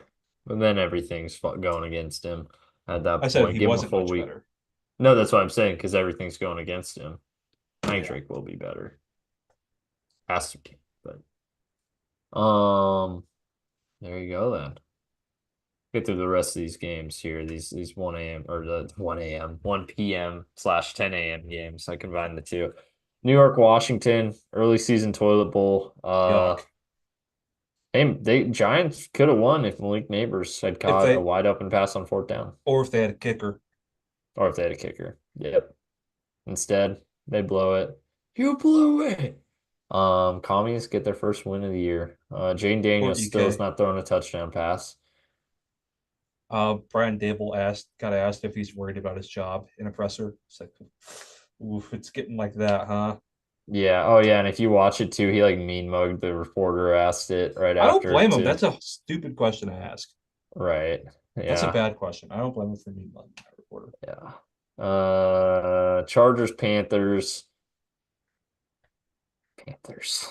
but then everything's going against him at that I said point. he Give him a wasn't full much week. better. No, that's what I'm saying because everything's going against him. I think Yeah. Drake will be better. Has to be, but um, there you go then. Get through the rest of these games here. These 1 a.m. or the 1 a.m. 1 p.m. / 10 a.m. games. I combine the two. New York, Washington, early season toilet bowl. Yuck. They Giants could have won if Malik Neighbors had If caught a they wide open pass on fourth down, or if they had a kicker. or if they had a kicker. Yep. Instead, they blow it. You blew it. Commies get their first win of the year. Jane Or Daniels still has EK. not thrown a touchdown pass. Brian Dable got asked if he's worried about his job in a presser. It's like, oof, it's getting like that, huh? Yeah. Oh, yeah. And if you watch it too, he like mean mugged the reporter, asked it right I don't after blame him. too. That's a stupid question to ask. Right. That's a Yeah. bad question. I don't blame him for me loving that reporter. Yeah. Chargers, Panthers. Panthers.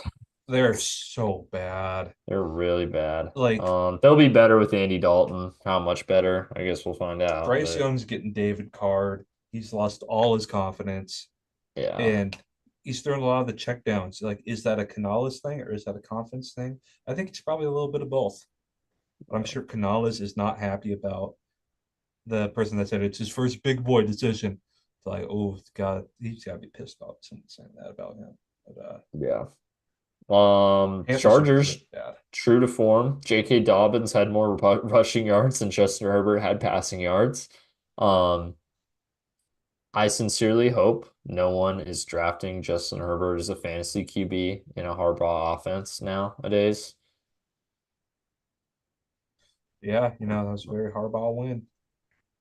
They're so bad. They're really bad. Like They'll be better with Andy Dalton. How much better? I guess we'll find out. Bryce But Young's getting David Card. He's lost all his confidence. yeah, And he's throwing a lot of the checkdowns. Like, is that a Canales thing or is that a confidence thing? I think it's probably a little bit of both. But I'm sure Canales is not happy about the person that said it's his first big boy decision. It's like, oh God, he's got to be pissed off someone saying that about him. But yeah. Panthers are Chargers, really bad. true to form. J.K. Dobbins had more rushing yards than Justin Herbert had passing yards. Um, I sincerely hope no one is drafting Justin Herbert as a fantasy QB in a Harbaugh offense nowadays. Yeah, that was a very Harbaugh win.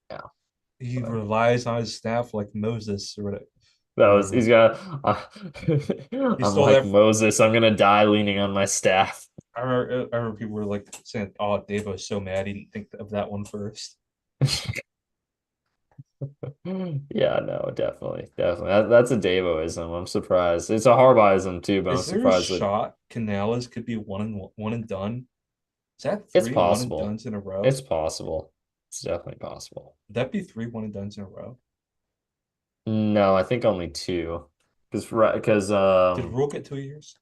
Yeah, He but relies on his staff like Moses or whatever. he's Whatever. got, He I'm stole like that. Moses, I'm gonna die leaning on my staff. I remember people were like saying, "Oh, Davo's so mad he didn't think of that one first." Yeah, no, definitely, definitely. That's a Davoism. I'm surprised. It's a Harbaugh'ism too, but I'm Is there a surprised that shot Canales could be one and done? Is that it's three one and possible. dones in a row? It's possible. It's definitely possible. Would that be three one and dones in a row? No, I think only two. Because Did Rule get 2 years?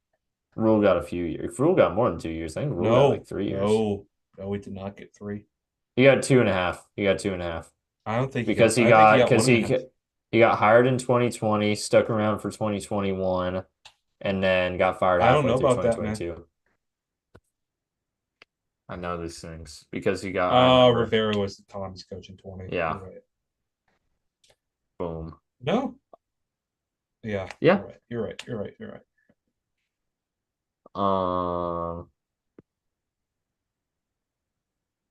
Rule got a few years. Rule got more than 2 years. I think Rule got like No, 3 years. no, no. We did not get three. He got 2.5. He got 2.5 I don't think he got. because he I think he got got one because and a half. he got hired in 2020, stuck around for 2021, and then got fired I don't halfway know through about that, man. 2022. I know these things because I remember. Rivera was the Tom's coach in 20. Yeah. You're right. Boom. No. Yeah, Yeah. you're right. You're right. You're right. You're right. Um,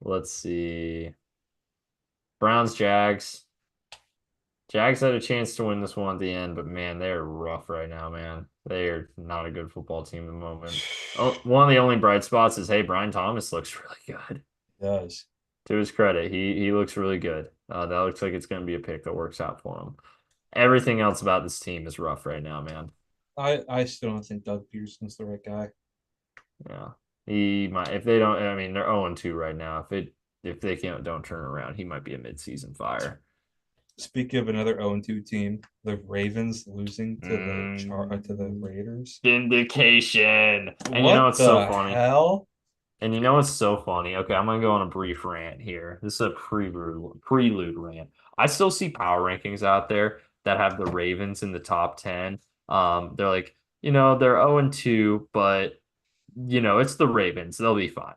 let's see. Browns, Jags. Jags had a chance to win this one at the end, but man, they're rough right now, man. They are not a good football team at the moment. Oh, one of the only bright spots is, hey, Brian Thomas looks really good. It does. To his credit, he looks really good. That looks like it's going to be a pick that works out for him. Everything else about this team is rough right now, man. I still don't think Doug Peterson's the right guy. Yeah, he might if they don't. I mean, they're 0-2 right now. If they can't don't turn around, he might be a midseason fire. Speaking of another 0-2 team, the Ravens losing to the Mm, Raiders. vindication. And you know What what's so the funny? hell? And you know what's so funny? Okay, I'm gonna go on a brief rant here. This is a prelude rant. I still see power rankings out there that have the Ravens in the top 10. They're like, they're 0-2, but it's the Ravens. They'll be fine.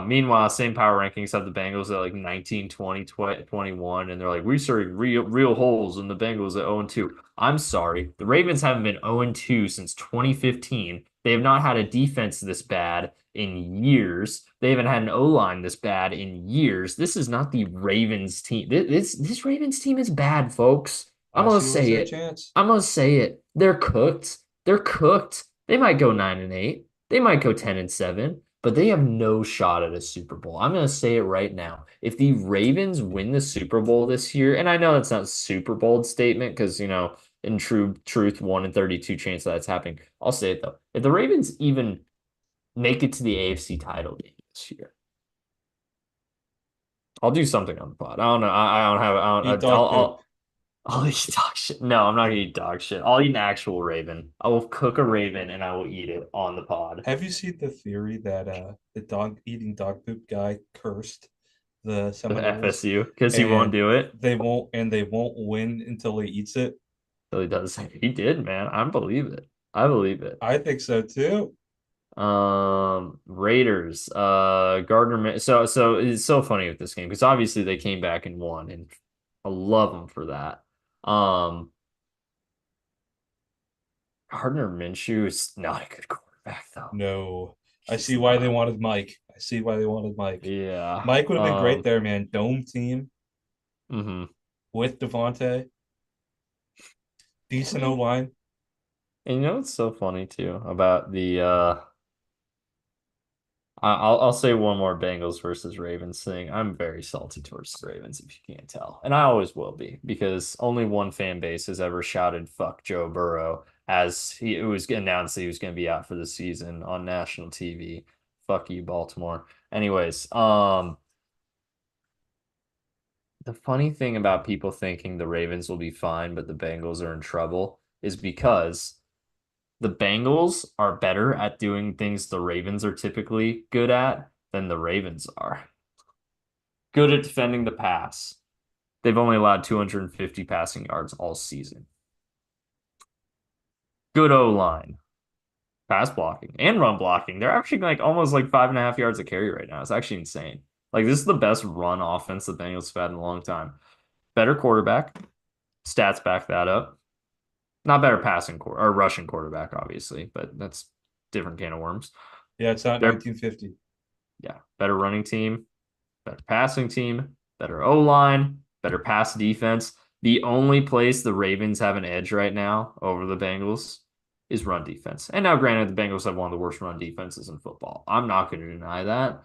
Meanwhile, same power rankings have the Bengals at like 19, 20, 21, and they're like, we started real holes in the Bengals at 0-2. I'm sorry. The Ravens haven't been 0-2 since 2015. They have not had a defense this bad in years. They haven't had an O-line this bad in years. This is not the Ravens team. This Ravens team is bad, folks. I'm gonna Last year was say their it. chance. I'm gonna say it. They're cooked. They're cooked. They might go 9-8. They might go 10-7, but they have no shot at a Super Bowl. I'm going to say it right now. If the Ravens win the Super Bowl this year, and I know it's not a super bold statement because, in true truth, 1 in 32 chance that that's happening. I'll say it though. If the Ravens even make it to the AFC title game this year, I'll do something on the pod. I don't know. I don't have. Eat I'll, dog poop. I'll eat dog shit. No, I'm not gonna eat dog shit. I'll eat an actual raven. I will cook a raven and I will eat it on the pod. Have you seen the theory that the dog eating dog poop guy cursed the The Seminoles FSU because he won't and do it. they won't win until he eats it? So he does. He did, man. I believe it. I believe it. I think so too. Raiders. Gardner. So it's so funny with this game because obviously they came back and won, and I love them for that. Um, Gardner Minshew is not a good quarterback though. No. I He's see why they not. wanted Mike. I see why they wanted Mike. Yeah. Mike would have been great there, man. Dome team Hmm. with Devontae, decent O line. And what's so funny too about the I'll say one more Bengals versus Ravens thing. I'm very salty towards the Ravens, if you can't tell. And I always will be, because only one fan base has ever shouted fuck Joe Burrow as it was announced that he was going to be out for the season on national TV. Fuck you, Baltimore. Anyways, the funny thing about people thinking the Ravens will be fine, but the Bengals are in trouble is because the Bengals are better at doing things the Ravens are typically good at than the Ravens are. Good at defending the pass. They've only allowed 250 passing yards all season. Good O line, pass blocking, and run blocking. They're averaging like almost like 5.5 yards a carry right now. It's actually insane. Like, this is the best run offense the Bengals have had in a long time. Better quarterback. Stats back that up. Not better passing or rushing quarterback, obviously, but that's different can of worms. Yeah, it's not They're 1950. Yeah, better running team, better passing team, better O line, better pass defense. The only place the Ravens have an edge right now over the Bengals is run defense. And now, granted, the Bengals have one of the worst run defenses in football. I'm not going to deny that.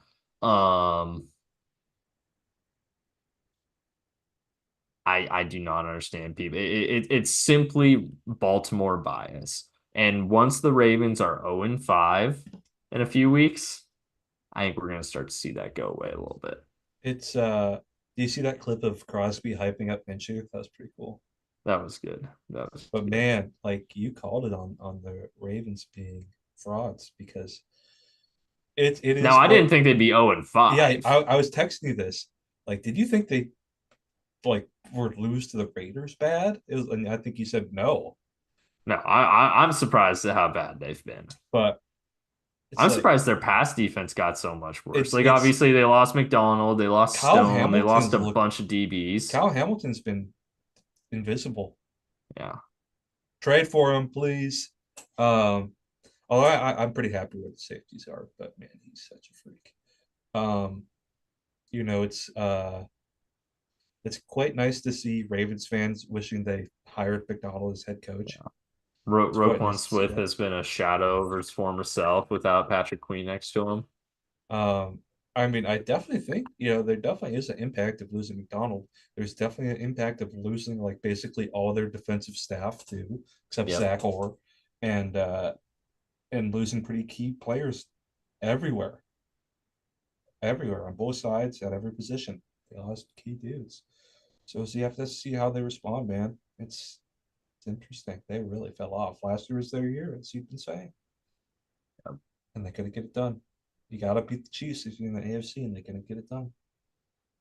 I do not understand people. It's simply Baltimore bias. And once the Ravens are 0-5 in a few weeks, I think we're going to start to see that go away a little bit. It's do you see that clip of Crosby hyping up Minshew? That was pretty cool. That was good. That was But good. man, like you called it on the Ravens being frauds because it Now, is I didn't what think they'd be 0 and yeah, 5. I was texting you this. Like, did you think they like were lose to the Raiders bad? It was and I think you said no. No, I'm surprised at how bad they've been. But it's I'm like surprised their pass defense got so much worse. Like, it's obviously they lost McDonald, they lost Kyle Stone, they lost Hamilton's a look bunch of DBs. Kyle Hamilton's been invisible. Yeah. Trade for him, please. Although I'm pretty happy where the safeties are, but man, he's such a freak. Um, you know, it's quite nice to see Ravens fans wishing they hired McDonald as head coach. It's quite Roquan nice to see Smith that. has been a shadow over his former self without Patrick Queen next to him. Um, I mean, I definitely think, there definitely is an impact of losing McDonald. There's definitely an impact of losing like basically all their defensive staff too, except Yep. Zach Orr, and uh, and losing pretty key players everywhere, everywhere on both sides at every position. They lost key dudes. So you have to see how they respond, man. It's interesting. They really fell off. Last year was their year, as you've been saying, Yep. and they couldn't get it done. You got to beat the Chiefs if you're in the AFC, and they couldn't get it done.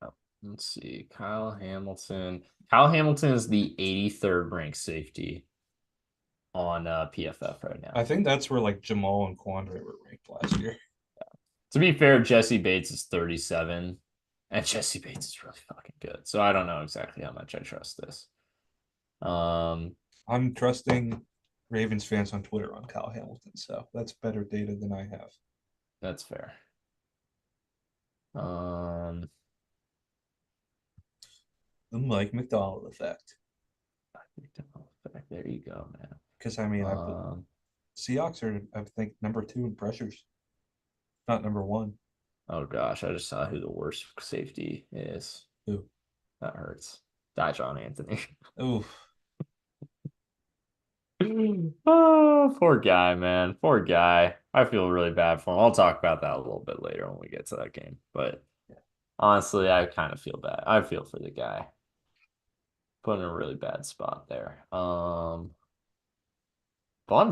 Yep. Let's see. Kyle Hamilton. Kyle Hamilton is the 83rd ranked safety on PFF right now. I think that's where like Jamal and Quandre were ranked last year. To be fair, Jesse Bates is 37, and Jesse Bates is really fucking good. So I don't know exactly how much I trust this. Um, I'm trusting Ravens fans on Twitter on Kyle Hamilton, so that's better data than I have. that's fair. Um, The Mike McDonald effect. there you go, man. Because I mean, I put Um, Seahawks are I think number two in pressures, not number one. oh gosh, I just saw who the worst safety is. Ooh, That hurts. John Anthony. ooh, Oh, poor guy, man. Poor guy. I feel really bad for him. I'll talk about that a little bit later when we get to that game. But honestly, I kind of feel bad. I feel for the guy. Put in a really bad spot there. Von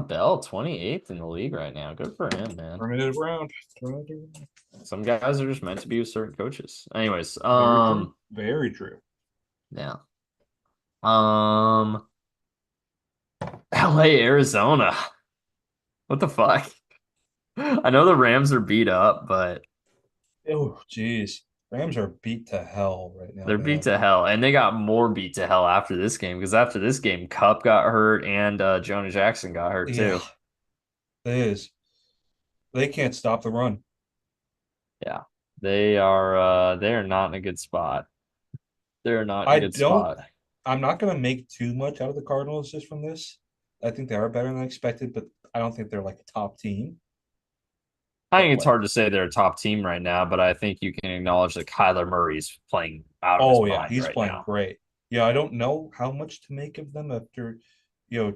Bell, 28th in the league right now. Good for him, man. turn it around. Turn it around. Some guys are just meant to be with certain coaches. Anyways, Very true. Very true. yeah. Um, LA, Arizona. What the fuck? I know the Rams are beat up, but Oh, geez. Rams are beat to hell right now, they're beat man. to hell, and they got more beat to hell after this game because after this game, Cup got hurt and Jonah Jackson got hurt Yeah, too. it is. They can't stop the run. Yeah, they are not in a good spot. They're not in a I good don't. spot. I'm not going to make too much out of the Cardinals just from this. I think they are better than expected, but I don't think they're like a top team. I But think it's like, hard to say they're a top team right now, but I think you can acknowledge that Kyler Murray's playing out of his oh yeah, mind he's right playing now. great. Yeah, I don't know how much to make of them after,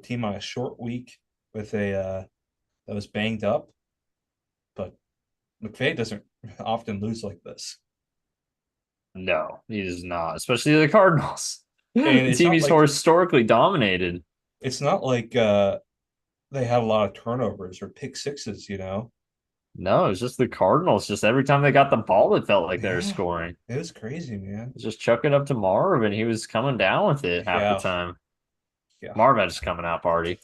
team on a short week with a that was banged up, but McVay doesn't often lose like this. No, he is not, especially the Cardinals. And The team he's historically dominated. it's not like they have a lot of turnovers or pick sixes. No, it's just the Cardinals. Just every time they got the ball, it felt like they were Yeah, scoring. it was crazy, man. Just chuck it up to Marv, and he was coming down with it half the Yeah, time. yeah. Marv had his coming out party.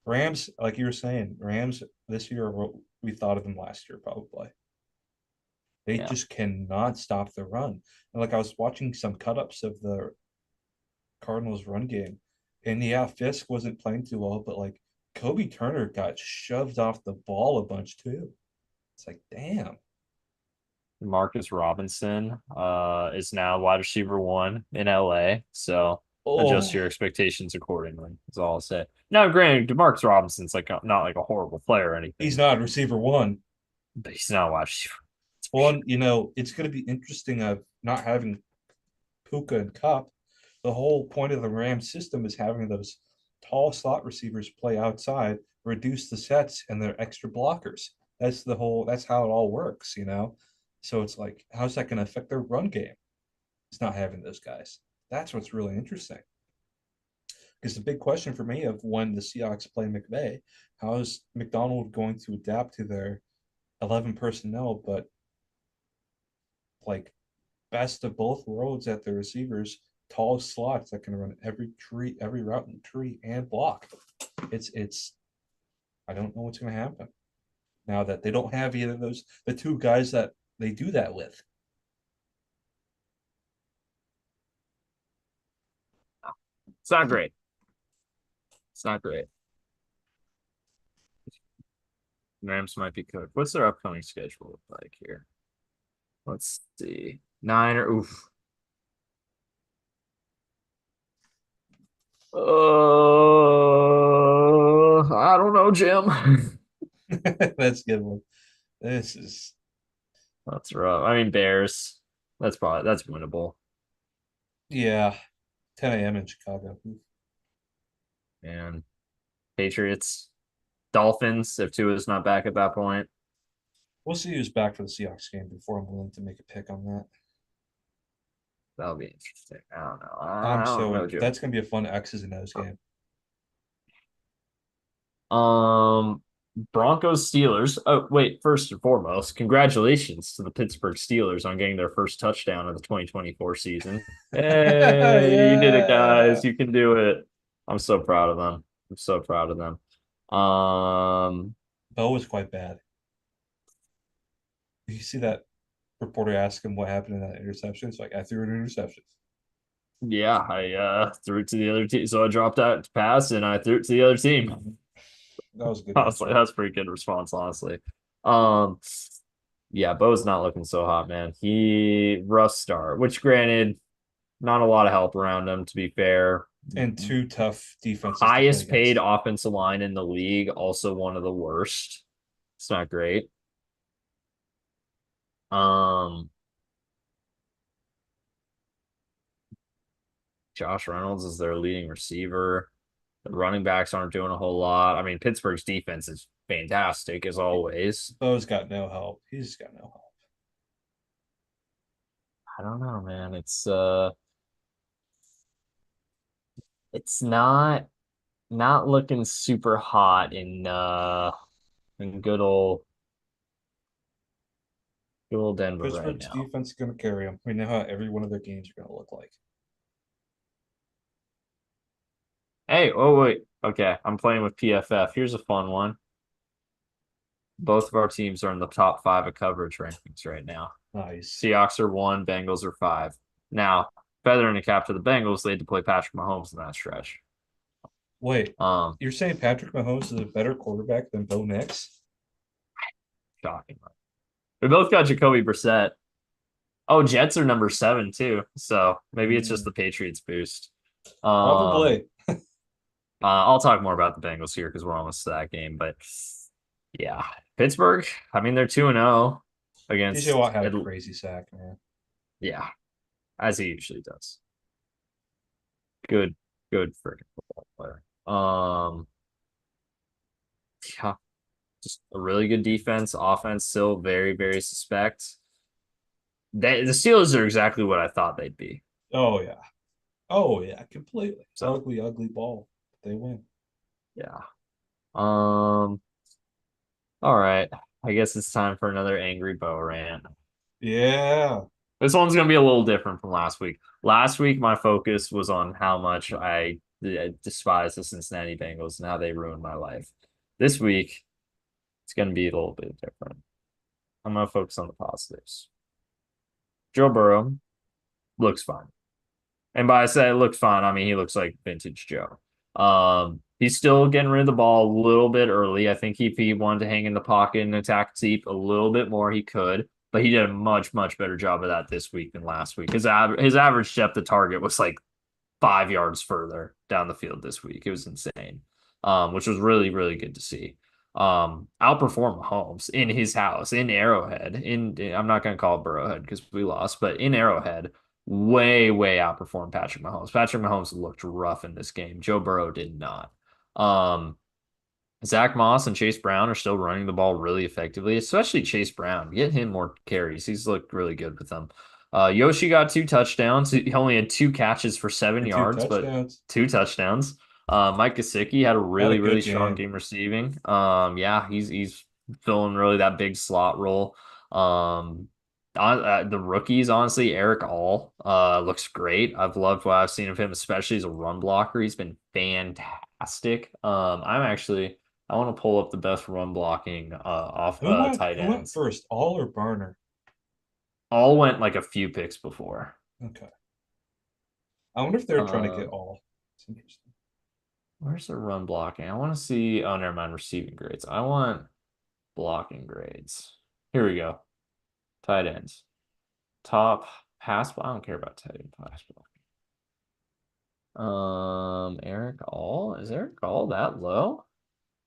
Rams, like you were saying, Rams this year are what we thought of them last year, probably. They Yeah. just cannot stop the run. And like I was watching some cut ups of the Cardinals run game, and yeah, Fisk wasn't playing too well, but like Kobe Turner got shoved off the ball a bunch too. It's like, damn. Marcus Robinson is now wide receiver one in LA. So adjust Oh, your expectations accordingly. That's all I'll say. Now, granted, Demarcus Robinson's like not like a horrible player or he's anything, not receiver one. but he's not a wide receiver. That's for Well, and, sure. it's going to be interesting of not having Puka and Cup. The whole point of the Rams system is having those tall slot receivers play outside, reduce the sets and their extra blockers. That's how it all works. So it's like, how's that going to affect their run game? It's not having those guys. That's what's really interesting. Because the big question for me of when the Seahawks play McVay, how is McDonald going to adapt to their 11 personnel, but like best of both worlds at the receivers, tall slots that can run every route in the tree and block. It's I don't know what's going to happen now that they don't have either of those the two guys that they do that with. It's not great. It's not great. Rams might be cooked. What's their upcoming schedule look like here? Let's see. Niner. Oof. I don't know, Jim. That's a good one. This is That's rough. I mean, Bears. That's winnable. yeah, 10 a.m. in Chicago. And Patriots, Dolphins. If Tua's not back at that point, We'll see who's back for the Seahawks game before I'm willing to make a pick on that. that'll be interesting. I don't know. I don't know, Joe. That's gonna be a fun X's and O's game. Um, Broncos Steelers. Oh, wait, first and foremost, congratulations to the Pittsburgh Steelers on getting their first touchdown of the 2024 season. Hey, you did it, Yeah. guys. You can do it. I'm so proud of them. I'm so proud of them. Um, Beau was quite bad. You see that reporter ask him what happened in that interception? It's like I threw an interception. yeah, I threw it to the other team. So I dropped out to pass and I threw it to the other team. That was a good I was like, answer. that's a pretty good response, honestly. Um, yeah, Bo's not looking so hot, man. He rough start, which granted, not a lot of help around him, to be fair. And two tough defenses to play Highest paid against. offensive line in the league, also one of the worst. It's not great. Um, Josh Reynolds is their leading receiver. The running backs aren't doing a whole lot. I mean, Pittsburgh's defense is fantastic as always. Beau's got no help. He's got no help. I don't know, man. It's not looking super hot in good old Denver right Pittsburgh's now. defense is going to carry them. We know how every one of their games are going to look like. Hey, oh wait. Okay, I'm playing with PFF. Here's a fun one. Both of our teams are in the top five of coverage rankings right now. Nice. Seahawks are one, Bengals are five. Now, feather in the cap to the Bengals, they had to play Patrick Mahomes in that stretch. Wait, Um, you're saying Patrick Mahomes is a better quarterback than Bo Nix? Shocking. We both got Jacoby Brissett. Oh, Jets are number seven too. So maybe it's just Mm, the Patriots boost. Um, probably. I'll talk more about the Bengals here because we're almost to that game. But yeah, Pittsburgh. I mean, they're 2-0 TJ against. Watt had a crazy sack, man. Yeah, as he usually does. Good, good freaking football player. Yeah, just a really good defense. Offense still very, very suspect. The Steelers are exactly what I thought they'd be. Oh yeah. Oh yeah, completely. So Ugly, ugly ball. They win. yeah. Um. All right. I guess it's time for another angry Bo rant. Yeah. This one's gonna be a little different from last week. Last week, my focus was on how much I despise the Cincinnati Bengals and how they ruined my life. This week, it's gonna be a little bit different. I'm gonna focus on the positives. Joe Burrow looks fine. And by I say it looks fine, I mean he looks like vintage Joe. He's still getting rid of the ball a little bit early. I think if he wanted to hang in the pocket and attack deep a little bit more, he could. But he did a much, much better job of that this week than last week. His average depth of target was like 5 yards further down the field this week. It was insane, which was really, really good to see. Outperform Mahomes in his house in Arrowhead. I'm not going to call it Burrowhead because we lost, but in Arrowhead, way, way outperformed Patrick Mahomes. Patrick Mahomes looked rough in this game. Joe Burrow did not. Um, Zach Moss and Chase Brown are still running the ball really effectively, especially Chase Brown. Get him more carries. He's looked really good with them. Yoshi got two touchdowns. He only had two catches for seven For two yards, but touchdowns. two touchdowns. Mike Gesicki had a Had a really, really good strong game. game receiving. Yeah, he's filling really that big slot role. The rookies, honestly, Eric All looks great. I've loved what I've seen of him, especially as a run blocker. He's been fantastic. I want to pull up the best run blocking off tight Who went ends. first? All or Barner? All went like a few picks before. Okay. I wonder if they're trying to get Um, all. It's interesting. Where's the run blocking? I want to see. Oh, never mind. Receiving grades. I want blocking grades. Here we go. Tight ends. Top pass. I don't care about tight end pass blocking. Eric All. Is Eric All that low?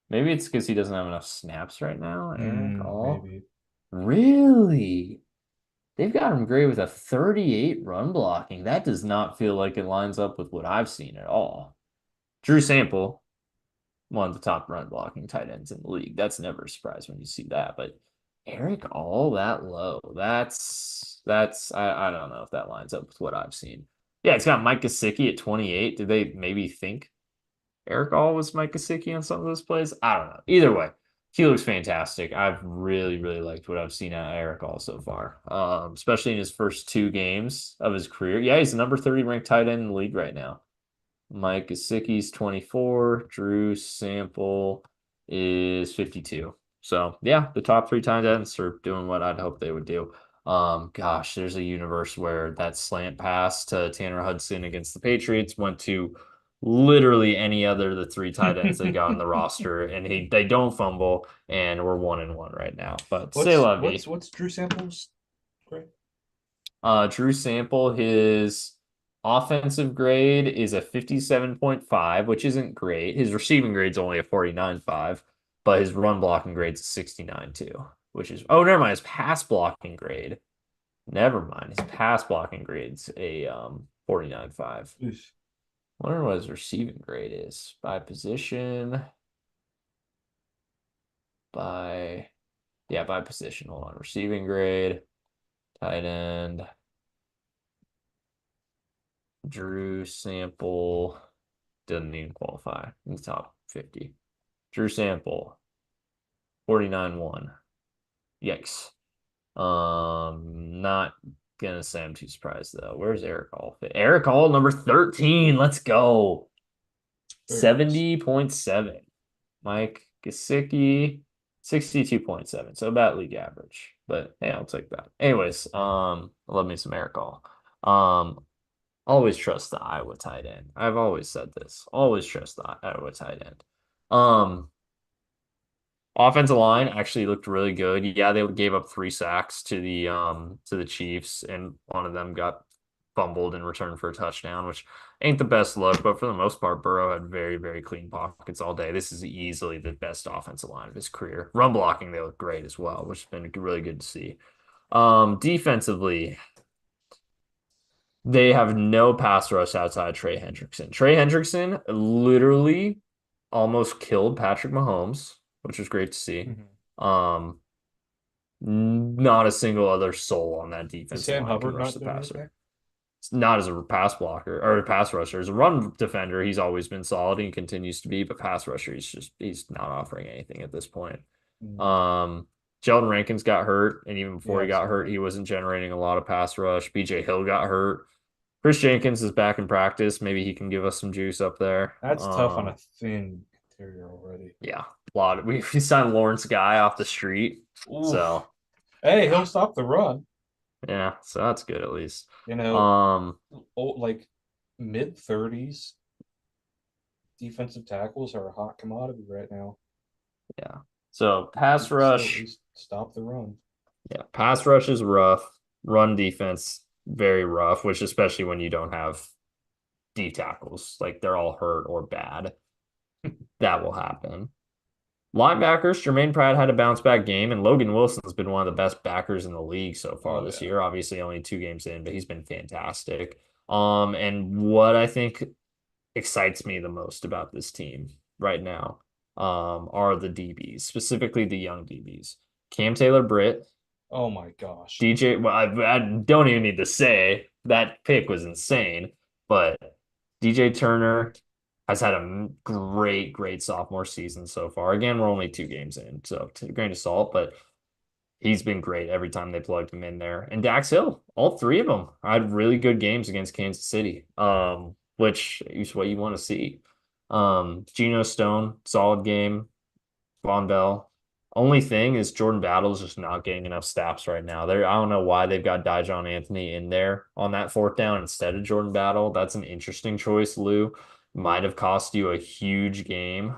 Maybe it's because he doesn't have enough snaps right now. Eric All. Maybe. Really? They've got him great with a 38 run blocking. That does not feel like it lines up with what I've seen at all. Drew Sample, one of the top run blocking tight ends in the league. That's never a surprise when you see that. But Eric all that low. I don't know if that lines up with what I've seen. Yeah, it's got Mike Gesicki at 28. Did they maybe think Eric All was Mike Gesicki on some of those plays? I don't know. Either way, he looks fantastic. I've really, really liked what I've seen out of Eric All so far, especially in his first two games of his career. Yeah, he's the number 30 ranked tight end in the league right now. Mike Gesicki's 24. Drew Sample is 52. So yeah, the top three tight ends are doing what I'd hope they would do. Gosh, there's a universe where that slant pass to Tanner Hudson against the Patriots went to literally any other of the three tight ends they got on the roster, and they don't fumble, and we're 1-1 right now. But say What's la vie. what's what's Drew Sample's grade? Drew Sample, his offensive grade is a 57.5, which isn't great. His receiving grade's only a 49.5, but his run blocking grade's a 69 too, which is oh, never mind. His pass blocking grade. Never mind. His pass blocking grade's a 49.5. Oof. Wonder what his receiving grade is by position, by yeah, by position. Hold on. Receiving grade, tight end. Drew Sample doesn't even qualify in the top 50. Drew Sample, 49-1. Yikes. Not gonna say I'm too surprised though. Where's Eric Hall fit? Eric Hall, number 13. Let's go. Very nice. 70.7. Mike Gesicki, 62.7. So about league average. But hey, I'll take that. Anyways, I love me some Eric Hall. Um, Always trust the Iowa tight end. I've always said this. Always trust the Iowa tight end. Um, Offensive line actually looked really good. Yeah, they gave up 3 sacks to the Chiefs, and one of them got fumbled in return for a touchdown, which ain't the best look, but for the most part, Burrow had very, very clean pockets all day. This is easily the best offensive line of his career. Run blocking, they look great as well, which has been really good to see. Defensively, they have no pass rush outside Trey Hendrickson. Trey Hendrickson literally almost killed Patrick Mahomes, which was great to see. Mhm. Um, Not a single other soul on that Is defensive Sam line can Hubbard rush not the doing passer. anything? It's not as a pass blocker or a pass rusher. As a run defender, he's always been solid and continues to be, but pass rusher, he's not offering anything at this point. Mm. Um, Sheldon Rankins got hurt, and even before Yeah, he I've got seen hurt, that. he wasn't generating a lot of pass rush. BJ Hill got hurt. Chris Jenkins is back in practice. Maybe he can give us some juice up there. That's tough on a thin interior already. Yeah, a lot. We signed Lawrence Guy off the street, Oof. so Hey, yeah, he'll stop the run. yeah. So that's good at least. You know, Um, like mid 30s defensive tackles are a hot commodity right now. yeah. So You pass can still at rush, least stop the run. yeah, pass rush is rough. Run defense very rough, which especially when you don't have D tackles, like they're all hurt or bad. That will happen. Linebackers, Jermaine Pratt had a bounce back game, and Logan Wilson's been one of the best backers in the league so far Oh this yeah. year. Obviously, only 2 games in, but he's been fantastic. And what I think excites me the most about this team right now, are the DBs, specifically the young DBs. Cam Taylor Britt, Oh my gosh. DJ. Well, I don't even need to say that pick was insane, but DJ Turner has had a great, great sophomore season so far. Again, we're only 2 games in, so to a grain of salt, but he's been great every time they plugged him in there. And Dax Hill, all three of them had really good games against Kansas City, which is what you want to see. Geno Stone, solid game. Von Bell. Only thing is Jordan Battle's just not getting enough snaps right now. I don't know why they've got Dijon Anthony in there on that fourth down instead of Jordan Battle. That's an interesting choice, Lou. might have cost you a huge game.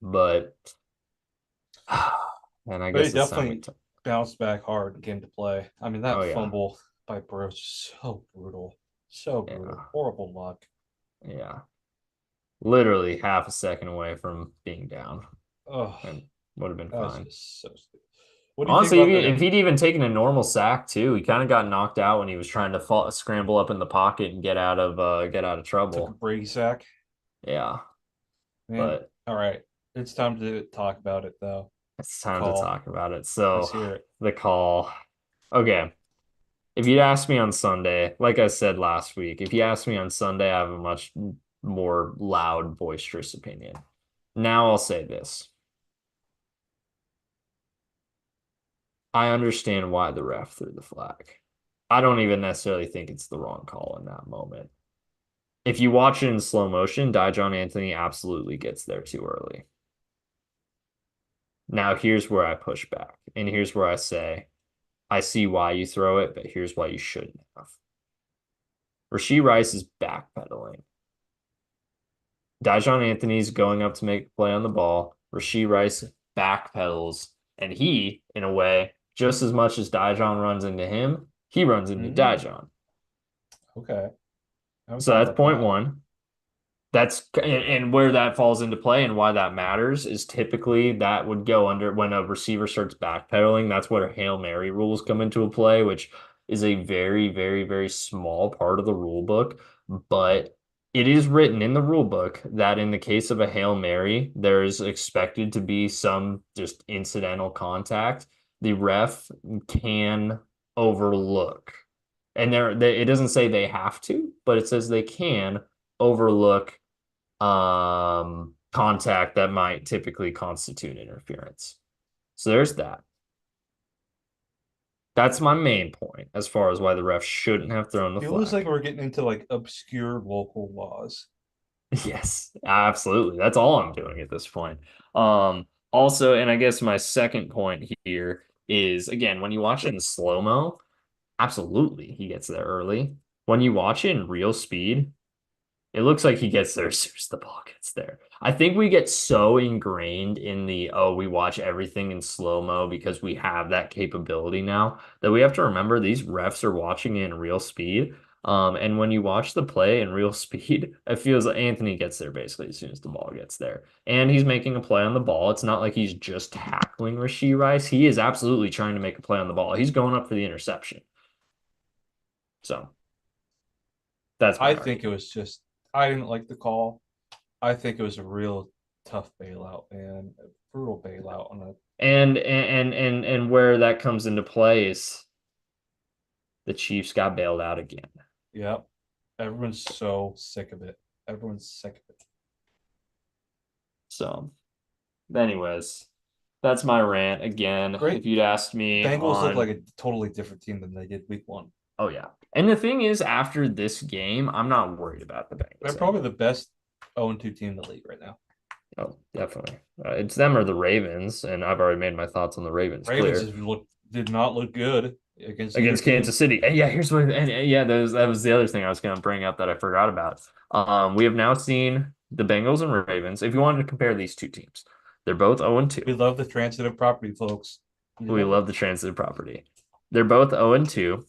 But and I But he guess it's time to definitely bounced back hard and came to play. I mean, oh that yeah. fumble by Burrows is so brutal. So brutal. Yeah. Horrible luck. Yeah. Literally half a second away from being down Oh, and would have been that's fine. just so stupid. What do you think Honestly, about the if he'd even taken a normal sack too, he kind of got knocked out when he was trying to scramble up in the pocket and get out of took a trouble. Brady sack? Yeah, Man, but all right. It's time to talk about it though. it's The time to call. talk about it. Let's So, hear it. the call. Okay, if you'd asked me on Sunday, like I said last week, if you asked me on Sunday, I have a much more loud, boisterous opinion. Now I'll say this. I understand why the ref threw the flag. I don't even necessarily think it's the wrong call in that moment. If you watch it in slow motion, Dijon Anthony absolutely gets there too early. Now, here's where I push back, and here's where I say, I see why you throw it, but here's why you shouldn't have. Rasheed Rice is backpedaling. Dijon Anthony's going up to make a play on the ball. Rasheed Rice backpedals, and he, in a way, just as much as Dijon runs into him, he runs into Mm, Dijon. okay. I haven't So thought that's about point that. one. That's and where that falls into play and why that matters is typically that would go under when a receiver starts backpedaling. That's where Hail Mary rules come into a play, which is a very, very, very small part of the rule book. But it is written in the rule book that in the case of a Hail Mary, there is expected to be some just incidental contact. The ref can overlook. And it doesn't say they have to, but it says they can overlook contact that might typically constitute interference. So there's that. That's my main point as far as why the ref shouldn't have thrown the Feels like flag. we're getting into like obscure local laws. Yes, absolutely. That's all I'm doing at this point. Also, and I guess my second point here is again, when you watch it in slow-mo, absolutely he gets there early. When you watch it in real speed, it looks like he gets there as soon as the ball gets there. I think we get so ingrained in the, oh, we watch everything in slow-mo because we have that capability now that we have to remember these refs are watching it in real speed. And when you watch the play in real speed, it feels like Anthony gets there basically as soon as the ball gets there. And he's making a play on the ball. It's not like he's just tackling Rasheed Rice. He is absolutely trying to make a play on the ball. He's going up for the interception. So that's I my think it argument. was just I didn't like the call. I think it was a real tough bailout, man. A brutal bailout on a And where that comes into play is the Chiefs got bailed out again. yep. Everyone's so sick of it. Everyone's sick of it. So, anyways, that's my rant again. If Great. you'd asked me Bengals look like on, a totally different team than they did week one. oh yeah. And the thing is, after this game, I'm not worried about the They're Bengals probably the anymore. best 0-2 team in the league right now. Oh, definitely. It's them or the Ravens, and I've already made my thoughts on the Ravens Ravens clear. Did not look good against either Against team. Kansas City. And yeah, here's what, and yeah, that was the other thing I was going to bring up that I forgot about. We have now seen the Bengals and Ravens. If you wanted to compare these two teams, they're both 0 and We 2. love the transitive property, folks. We We love it. love the transitive property. They're both 0 and 2.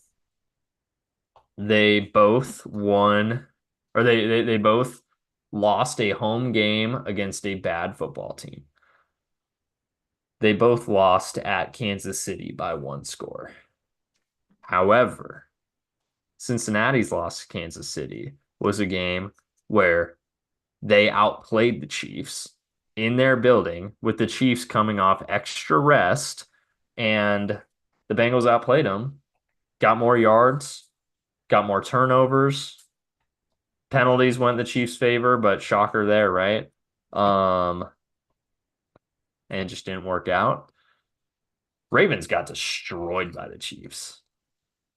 They both won, or they both lost a home game against a bad football team. They both lost at Kansas City by one score. However, Cincinnati's loss to Kansas City was a game where they outplayed the Chiefs in their building with the Chiefs coming off extra rest and the Bengals outplayed them, got more yards, got more turnovers. Penalties went the Chiefs' favor, but shocker there, right? Um, and it just didn't work out. Ravens got destroyed by the Chiefs.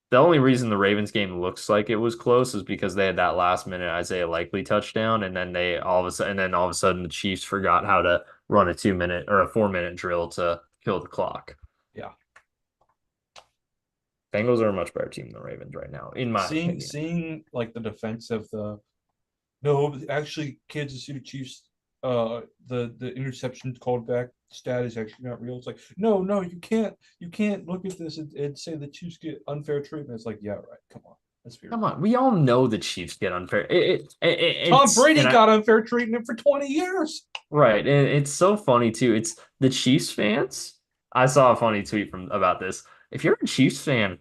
The only reason the Ravens game looks like it was close is because they had that last minute Isaiah Likely touchdown, and then all of a sudden the Chiefs forgot how to run a 2 minute or a 4 minute drill to kill the clock. Yeah. Bengals are a much better team than the Ravens right now, in my opinion. Seeing like the defense of the No, actually, Kansas City Chiefs, the interception called back stat is actually not real. It's like, no, no, you can't look at this and say the Chiefs get unfair treatment. It's like, yeah, right. Come on, let's be Come real. on, we all know the Chiefs get unfair. Tom It's Brady and I got unfair treatment for 20 years. right, and it's so funny too. It's the Chiefs fans. I saw a funny tweet from about this. If you're a Chiefs fan,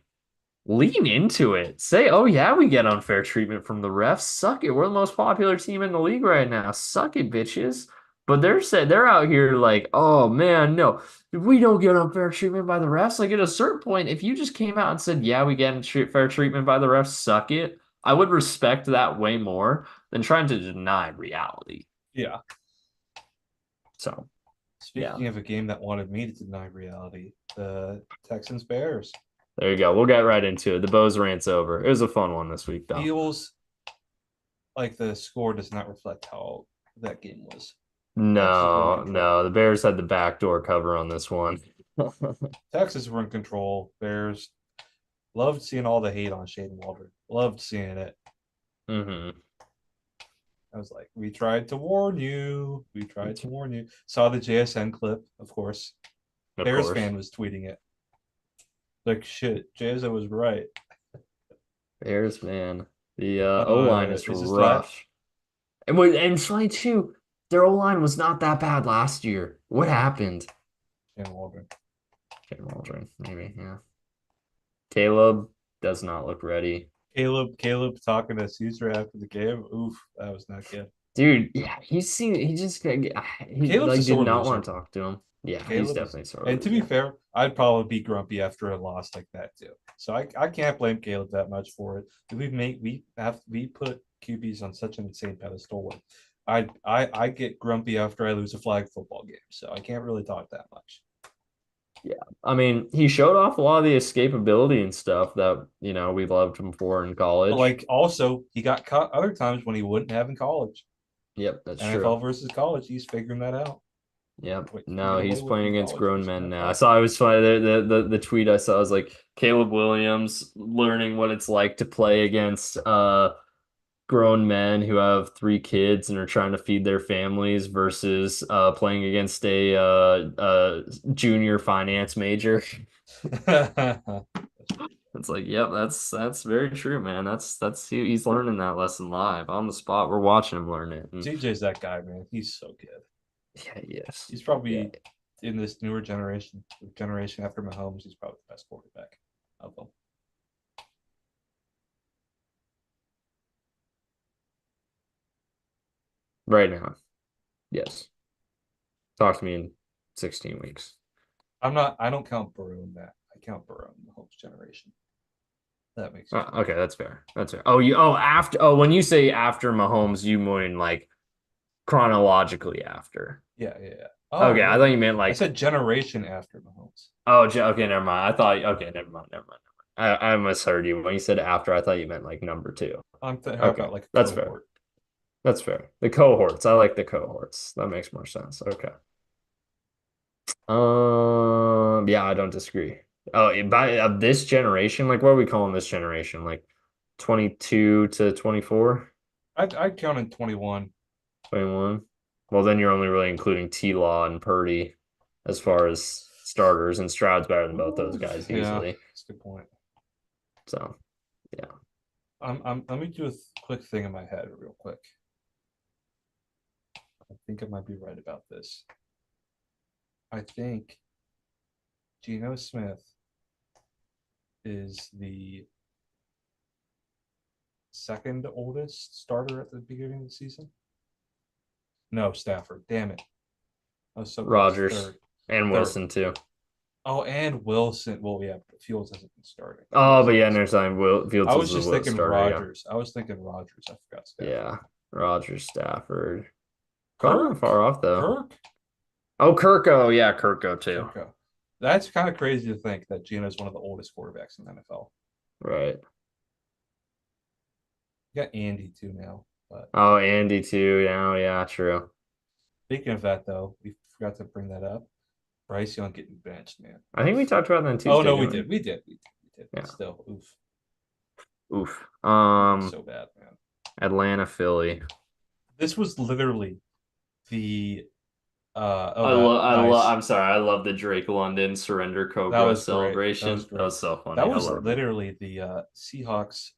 lean into it. Say, oh yeah, we get unfair treatment from the refs. Suck it. We're the most popular team in the league right now. Suck it, bitches. But they're out here like, oh man, no, we don't get unfair treatment by the refs. Like at a certain point, if you just came out and said, yeah, we get fair treatment by the refs, suck it, I would respect that way more than trying to deny reality. Yeah. So yeah, Speaking of a game that wanted me to deny reality, the Texans Bears. there you go. We'll get right into it. The Bows rant's over. It was a fun one this week, though. Feels like the score does not reflect how that game was. Texas were in No, control. no, the Bears had the backdoor cover on this one. Texas were in control. Bears loved seeing all the hate on Shaden Waldron. Loved seeing it. hmm I was like, we tried to warn you. We tried to warn you. Saw the JSN clip, of course. Of Bears course. fan was tweeting it. Like, shit, JSN was right. Bears, man. The O-line is Is this that? rough. And it's funny too, their O-line was not that bad last year. What happened? Shaden Waldron. Jim Waldron, maybe, yeah. Caleb does not look ready. Caleb talking to Caesar after the game. Oof, that was not good. Dude, yeah, he just he Caleb's a like did sore not want loser. to talk to him. Yeah, he's Caleb is, definitely a sore and to be loser. fair, I'd probably be grumpy after a loss like that too. So I can't blame Caleb that much for it. We put QBs on such an insane pedestal. Where I get grumpy after I lose a flag football game, so I can't really talk that much. Yeah. I mean, he showed off a lot of the escapability and stuff that, we loved him for in But college. like also, he got caught other times when he wouldn't have in college. Yep, that's true. NFL versus college, he's figuring that out. Yep. What you can No, get away he's with playing in against college grown versus men now. I NFL. saw it was funny. The tweet I saw was like Caleb Williams learning what it's like to play against grown men who have three kids and are trying to feed their families versus playing against a junior finance major. It's like, yep, that's very true, man. He's learning that lesson live on the spot. We're watching him learn it. And TJ's that guy, man. He's so good. yeah, yes. He's Yeah. probably in this newer generation after Mahomes, he's probably the best quarterback of them. Right now. Yes. Talk to me in 16 weeks. I don't count Burrow in that. I count Burrow in Mahomes generation. That makes you feel Okay, better. that's fair. That's fair. When you say after Mahomes, you mean like chronologically after. Yeah, yeah, yeah. Oh, Okay, I wait, thought no. you meant I like, said generation after Mahomes. Okay, never mind. Okay, never mind, never mind. I misheard you when you said after. I thought you meant like number two. How Okay, about like a that's fair. cohort? That's fair. The cohorts. I like the cohorts. That makes more sense. Okay. Yeah, I don't disagree. Oh, by of this generation, like what are we calling this generation? Like 22 to 24, I'd count in 21. 21. Well, then you're only really including T-Law and Purdy as far as starters, and Stroud's better than both those Ooh, guys yeah, easily. that's a good point. So, yeah. Let me do a quick thing in my head, real quick. I think I might be right about this. I think Geno Smith is the second oldest starter at the beginning of the season. No, Stafford. Damn it. I was so close. Rodgers Third. and Third. Wilson too. Oh, and Wilson. Well, yeah, but Fields hasn't been starting. Oh, Fields but has yeah, been next starting. time Fields I was was the just thinking starter. Yeah, Rodgers. I was thinking Rodgers. I forgot Stafford. yeah. Rodgers, Stafford. Probably not Kirk? far off though. Kirk? Oh, Kirko. Yeah, Kirko too. Kirk. That's kind of crazy to think that Geno is one of the oldest quarterbacks in the NFL. Right. You got Andy too now. But Oh, Andy too. Yeah, yeah, true. speaking of that, though, we forgot to bring that up. Bryce Young getting benched, man. I think we talked about that on Oh Tuesday, no, we didn't did. we? We did. But Yeah. still, oof. Oof. He looks so bad, man. Atlanta, Philly. This was literally the oh I that love, I love, nice. I'm sorry, I love the Drake London surrender That Cobra was great. That was celebration. That great. was so That funny. I was loved it. literally the Seahawks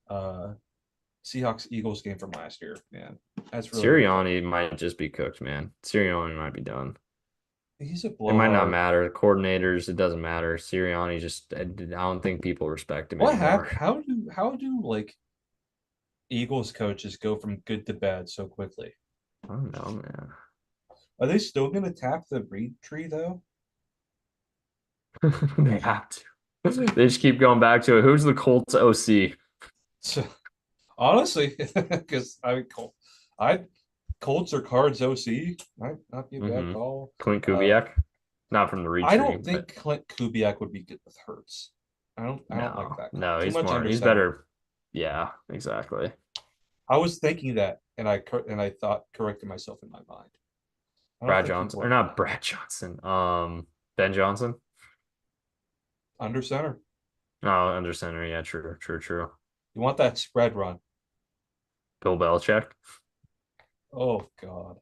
Eagles game from last year, man. That's really what it felt Sirianni like. might just be cooked, man. Sirianni might be done. He's a It might not blowhard. matter. The coordinators, it doesn't matter. Sirianni just, I don't think people respect him What anymore. happened? How do like Eagles coaches go from good to bad so quickly? I don't know, man. Are they still gonna tap the read tree though? They have to. They just keep going back to it. Who's the Colts OC? So honestly, because I Colts or Cards OC might not be a bad Mm-hmm. call. Clint Uh, Kubiak. Not from the read I tree, don't but think Clint Kubiak would be good with Hurts. I don't like no, that call. no, Too he's much more, under he's center. better. Yeah, exactly. I was thinking that, and I thought corrected myself in my mind. I don't Brad think he'd Johnson, or work not there. Brad Johnson. Ben Johnson. Under center. Oh, under center. Yeah, true, true, true. You want that spread run. Bill Belichick. Oh God.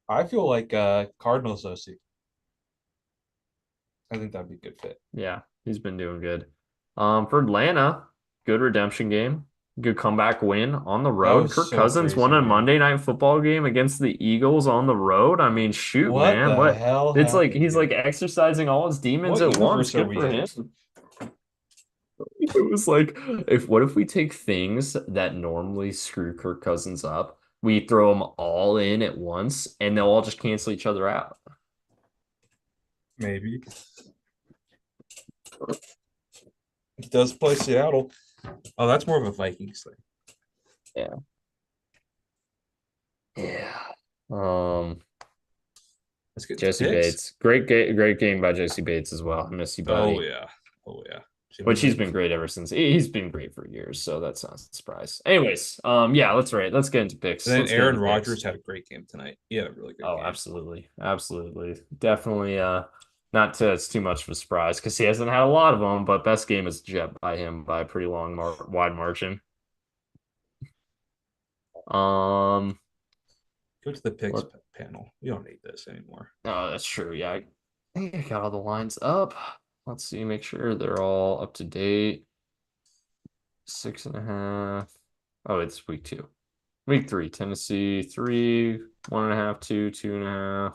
I feel like Cardinals OC. I think that'd be a good fit. Yeah, he's been doing good. For Atlanta, good redemption game. Good comeback win on the That road. was Kirk so Cousins won crazy, a man. Monday Night Football game against the Eagles on the road. I mean, shoot, What man. the What? hell It's like happened he's like here? exercising all his demons What at once. universe are Good we for in? him. It was like, if what if we take things that normally screw Kirk Cousins up, we throw them all in at once, and they'll all just cancel each other out. Maybe. He does play Seattle. Oh, that's more of a Vikings thing. Yeah. Yeah. Um, Let's get into Jesse picks. Bates, great game by Jesse Bates as well. I miss you, Oh buddy. yeah. Oh yeah. Jimmy Which he's G. been great ever since. He's been great for years, so that's not a surprise. Anyways, yeah, let's rate. Let's get into And picks. then Let's get into Aaron picks. Rodgers had a great game tonight. He had a really good Oh, game. absolutely, absolutely, definitely. Not to it's too much of a surprise because he hasn't had a lot of them, but best game is Jet by him by a pretty wide margin. Um, Go to the picks what? panel. We don't need this anymore. Oh, that's true. Yeah, I think I got all the lines up. Let's see, make sure they're all up to date. 6.5. Oh, it's week two. Week three, Tennessee, 3, 1.5, 2, 2.5.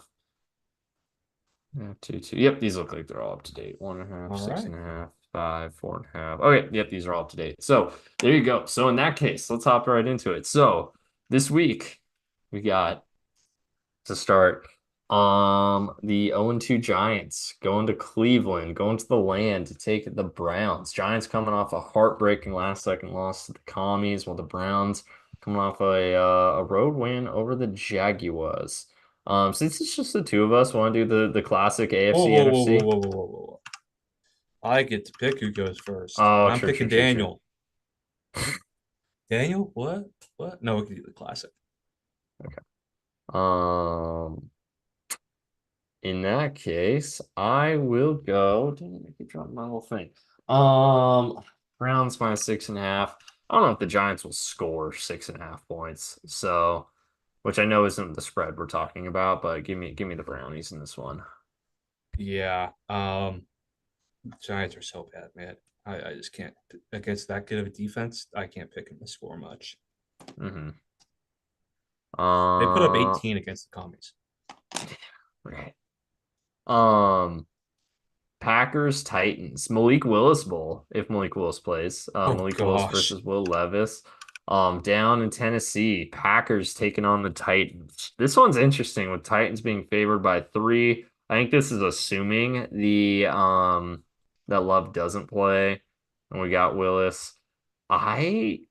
Yeah, 2, 2. Yep, these look like they're all up to date. 1.5, All six right. and a half, 5, 4.5. Okay, yep, these are all up to date. So there you go. So in that case, let's hop right into it. So this week we got to start the 0-2 Giants going to Cleveland, going to the land to take the Browns. Giants coming off a heartbreaking last second loss to the Commies, while the Browns coming off a road win over the Jaguars. Since it's just the two of us, want to do the classic Whoa, AFC whoa, whoa, whoa, NFC? whoa, whoa, whoa, whoa. I get to pick who goes first. Oh, I'm true, true, picking true, true. Daniel. Daniel? What? What? No, we can do the classic. Um, in that case, I will go. Dang, I keep dropping my whole thing. Browns minus 6.5. I don't know if the Giants will score 6.5 points. So, which I know isn't the spread we're talking about, but give me the Brownies in this one. Yeah. Giants are so bad, man. I just can't against that good of a defense. I can't pick him to score much. Mm-hmm. They put up Uh, 18 against the commies. right. Um, Packers Titans Malik Willis Bowl if Malik Willis plays. Oh Malik Willis gosh. versus Will Levis. Down in Tennessee, Packers taking on the Titans. This one's interesting with Titans being favored by 3. I think this is assuming that Love doesn't play, and we got Willis. I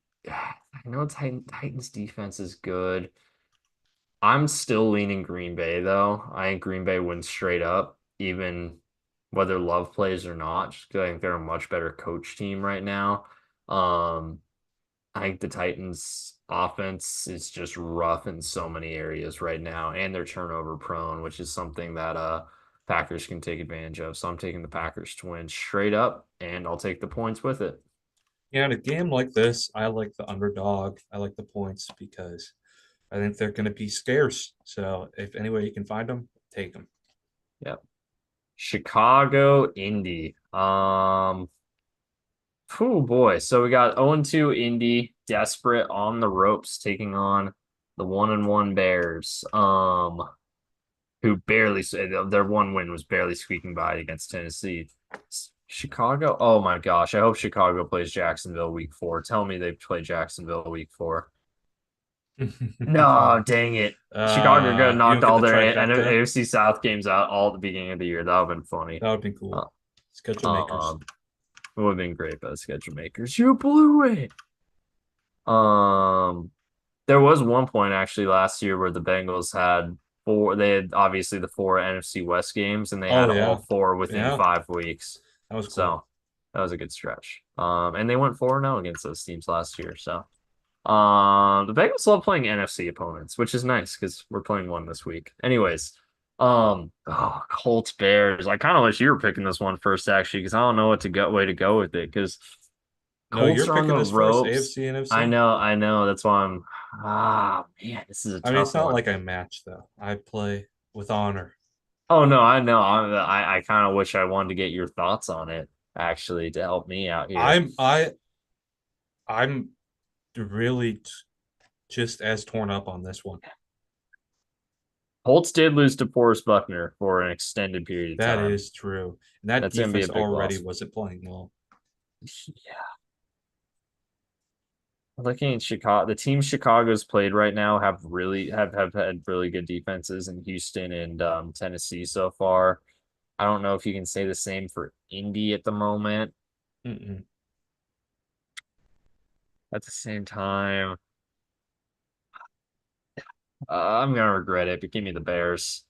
know Titans defense is good. I'm still leaning Green Bay though. I think Green Bay wins straight up, even whether Love plays or not, just 'cause I think they're a much better coach team right now. Um, I think the Titans offense is just rough in so many areas right now, and they're turnover prone, which is something that Packers can take advantage of. So I'm taking the Packers to win straight up, and I'll take the points with it. Yeah, in a game like this, I like the underdog. I like the points because I think they're going to be scarce. So if any way you can find them, take them. Yep. Chicago, Indy. Oh boy. So we got 0-2 Indy, desperate on the ropes, taking on the 1-1 Bears. Who barely their one win was barely squeaking by against Tennessee. Chicago. Oh my gosh. I hope Chicago plays Jacksonville week 4. Tell me they play Jacksonville week 4. No, dang it. Chicago got You knocked don't get all the their trifecta. AFC South games out all at the beginning of the year. That would have been funny. That would have been Uh, cool. Schedule makers. um, it would have been great by the schedule makers. You blew it. Um, there was one point actually last year where the Bengals had four. They had obviously the four NFC West games, and they Oh had all yeah, four within yeah, 5 weeks. that was cool. So that was a good stretch. And they went 4-0 against those teams last year. So the Bengals love playing NFC opponents, which is nice because we're playing one this week. Anyways, Colts Bears. I kind of wish you were picking this one first, actually, because I don't know what to go way to go with it. Because No, you're Colts are on picking the this first, ropes. AFC, NFC. I know. That's why I'm. Man, this is a I mean, tough it's not one. like I match though. I play with honor. Oh no, I know. I kind of wish I wanted to get your thoughts on it actually to help me out here. I'm I I'm really just as torn up on this one. Colts did lose to Forrest Buckner for an extended period of That time. is true. And that That's gonna be a defense big already loss. wasn't playing well. Yeah. Looking at Chicago, the teams Chicago's played right now have had really good defenses in Houston and Tennessee so far. I don't know if you can say the same for Indy at the moment. Mm-mm. At the same time, I'm gonna regret it, but give me the Bears.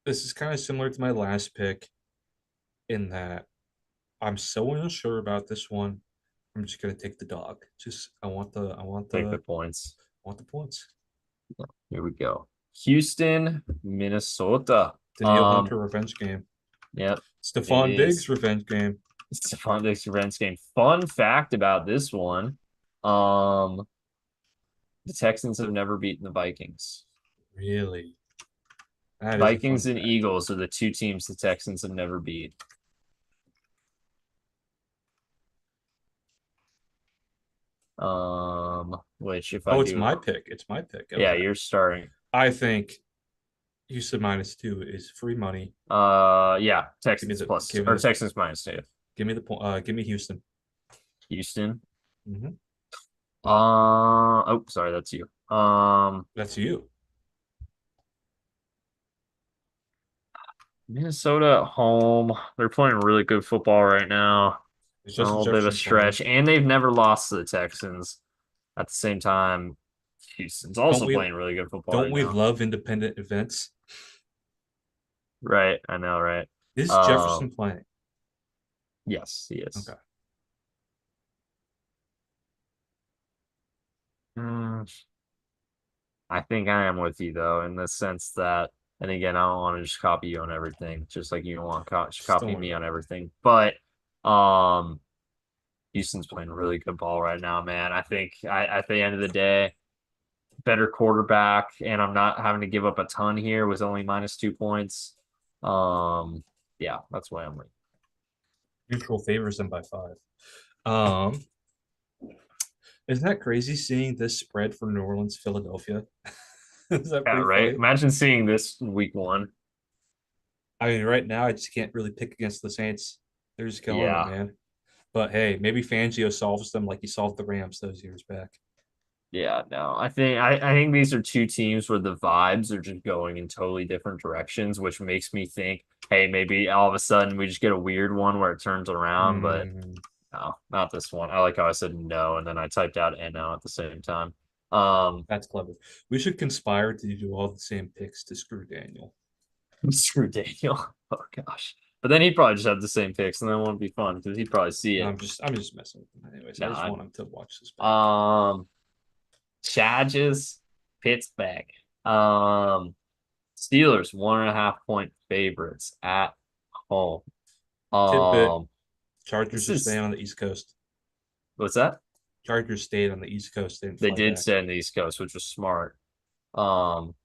This is kind of similar to my last pick in that I'm so unsure about this one. I'm just gonna take the dog. Just Take the points. I want the points. Here we go. Houston, Minnesota. Danielle Hunter revenge game. Yep, it Stephon Diggs is. revenge game. Stephon Diggs revenge game. Fun fact about this one. Um, the Texans have never beaten the Vikings. Really? That is a Vikings fun and fact. Eagles are the two teams the Texans have never beat. Which if I Oh, it's do, my pick. It's my pick. yeah, Okay. you're starting. I think Houston -2 is free money. Yeah, Give me Texans the plus give me or the Texans minus two. give me the point. Give me Houston. Houston. Hmm. Oh, sorry, that's you. That's you. Minnesota at home. They're playing really good football right now. It's A Justin little bit of a Jefferson playing. stretch, and they've never lost to the Texans. At the same time, Houston's Don't also we playing really good football don't right we now. love independent events? Right, I know, right? Is Um, Jefferson playing? yes, he Okay. is. Mm, I think I am with you though, in the sense that, and again, I don't want to just copy you on everything, just like you don't want to Just don't copy worry me on about it. everything. But um, Houston's playing really good ball right now, man. I think at the end of the day, better quarterback, and I'm not having to give up a ton here with only minus 2 points. Um, yeah, that's why I'm like, Neutral favors them by 5. Um, isn't that crazy seeing this spread for New Orleans, Philadelphia? Is that yeah, pretty right. funny? Imagine seeing this week 1. I mean, right now I just can't really pick against the Saints. They're just killing it, Yeah, man. But hey, maybe Fangio solves them like he solved the Rams those years back. yeah, no. I think these are two teams where the vibes are just going in totally different directions, which makes me think, hey, maybe all of a sudden we just get a weird one where it turns around, but Mm, no, not this one. I like how I said no, and then I typed out no at the same time. Um, that's clever. We should conspire to do all the same picks to screw Daniel. screw Daniel. Oh gosh. But then he'd probably just have the same picks, and then it wouldn't be fun because he'd probably see No, it. I'm just messing with him. Anyways, I No, just want him to watch this back. um, Chargers, Pittsburgh. Um, Steelers 1.5 point favorites at home. Tidbit: Um, Chargers this are staying is on the East Coast. What's that? Chargers stayed on the East Coast, didn't They fly did back. stay in the East Coast, which was smart. Um,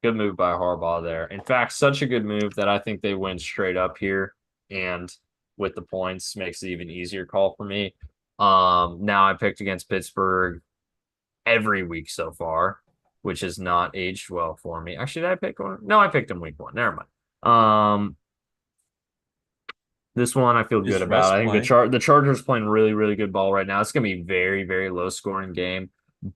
Good move by Harbaugh there. In fact, such a good move that I think they win straight up here, and with the points makes it even easier call for me. Now I picked against Pittsburgh every week so far, which has not aged well for me. Actually, did I pick one? No, I picked him week one. Never mind. This one I feel good Is about. Russ I think playing? the Chargers playing really, really good ball right now. It's gonna be very, very low scoring game,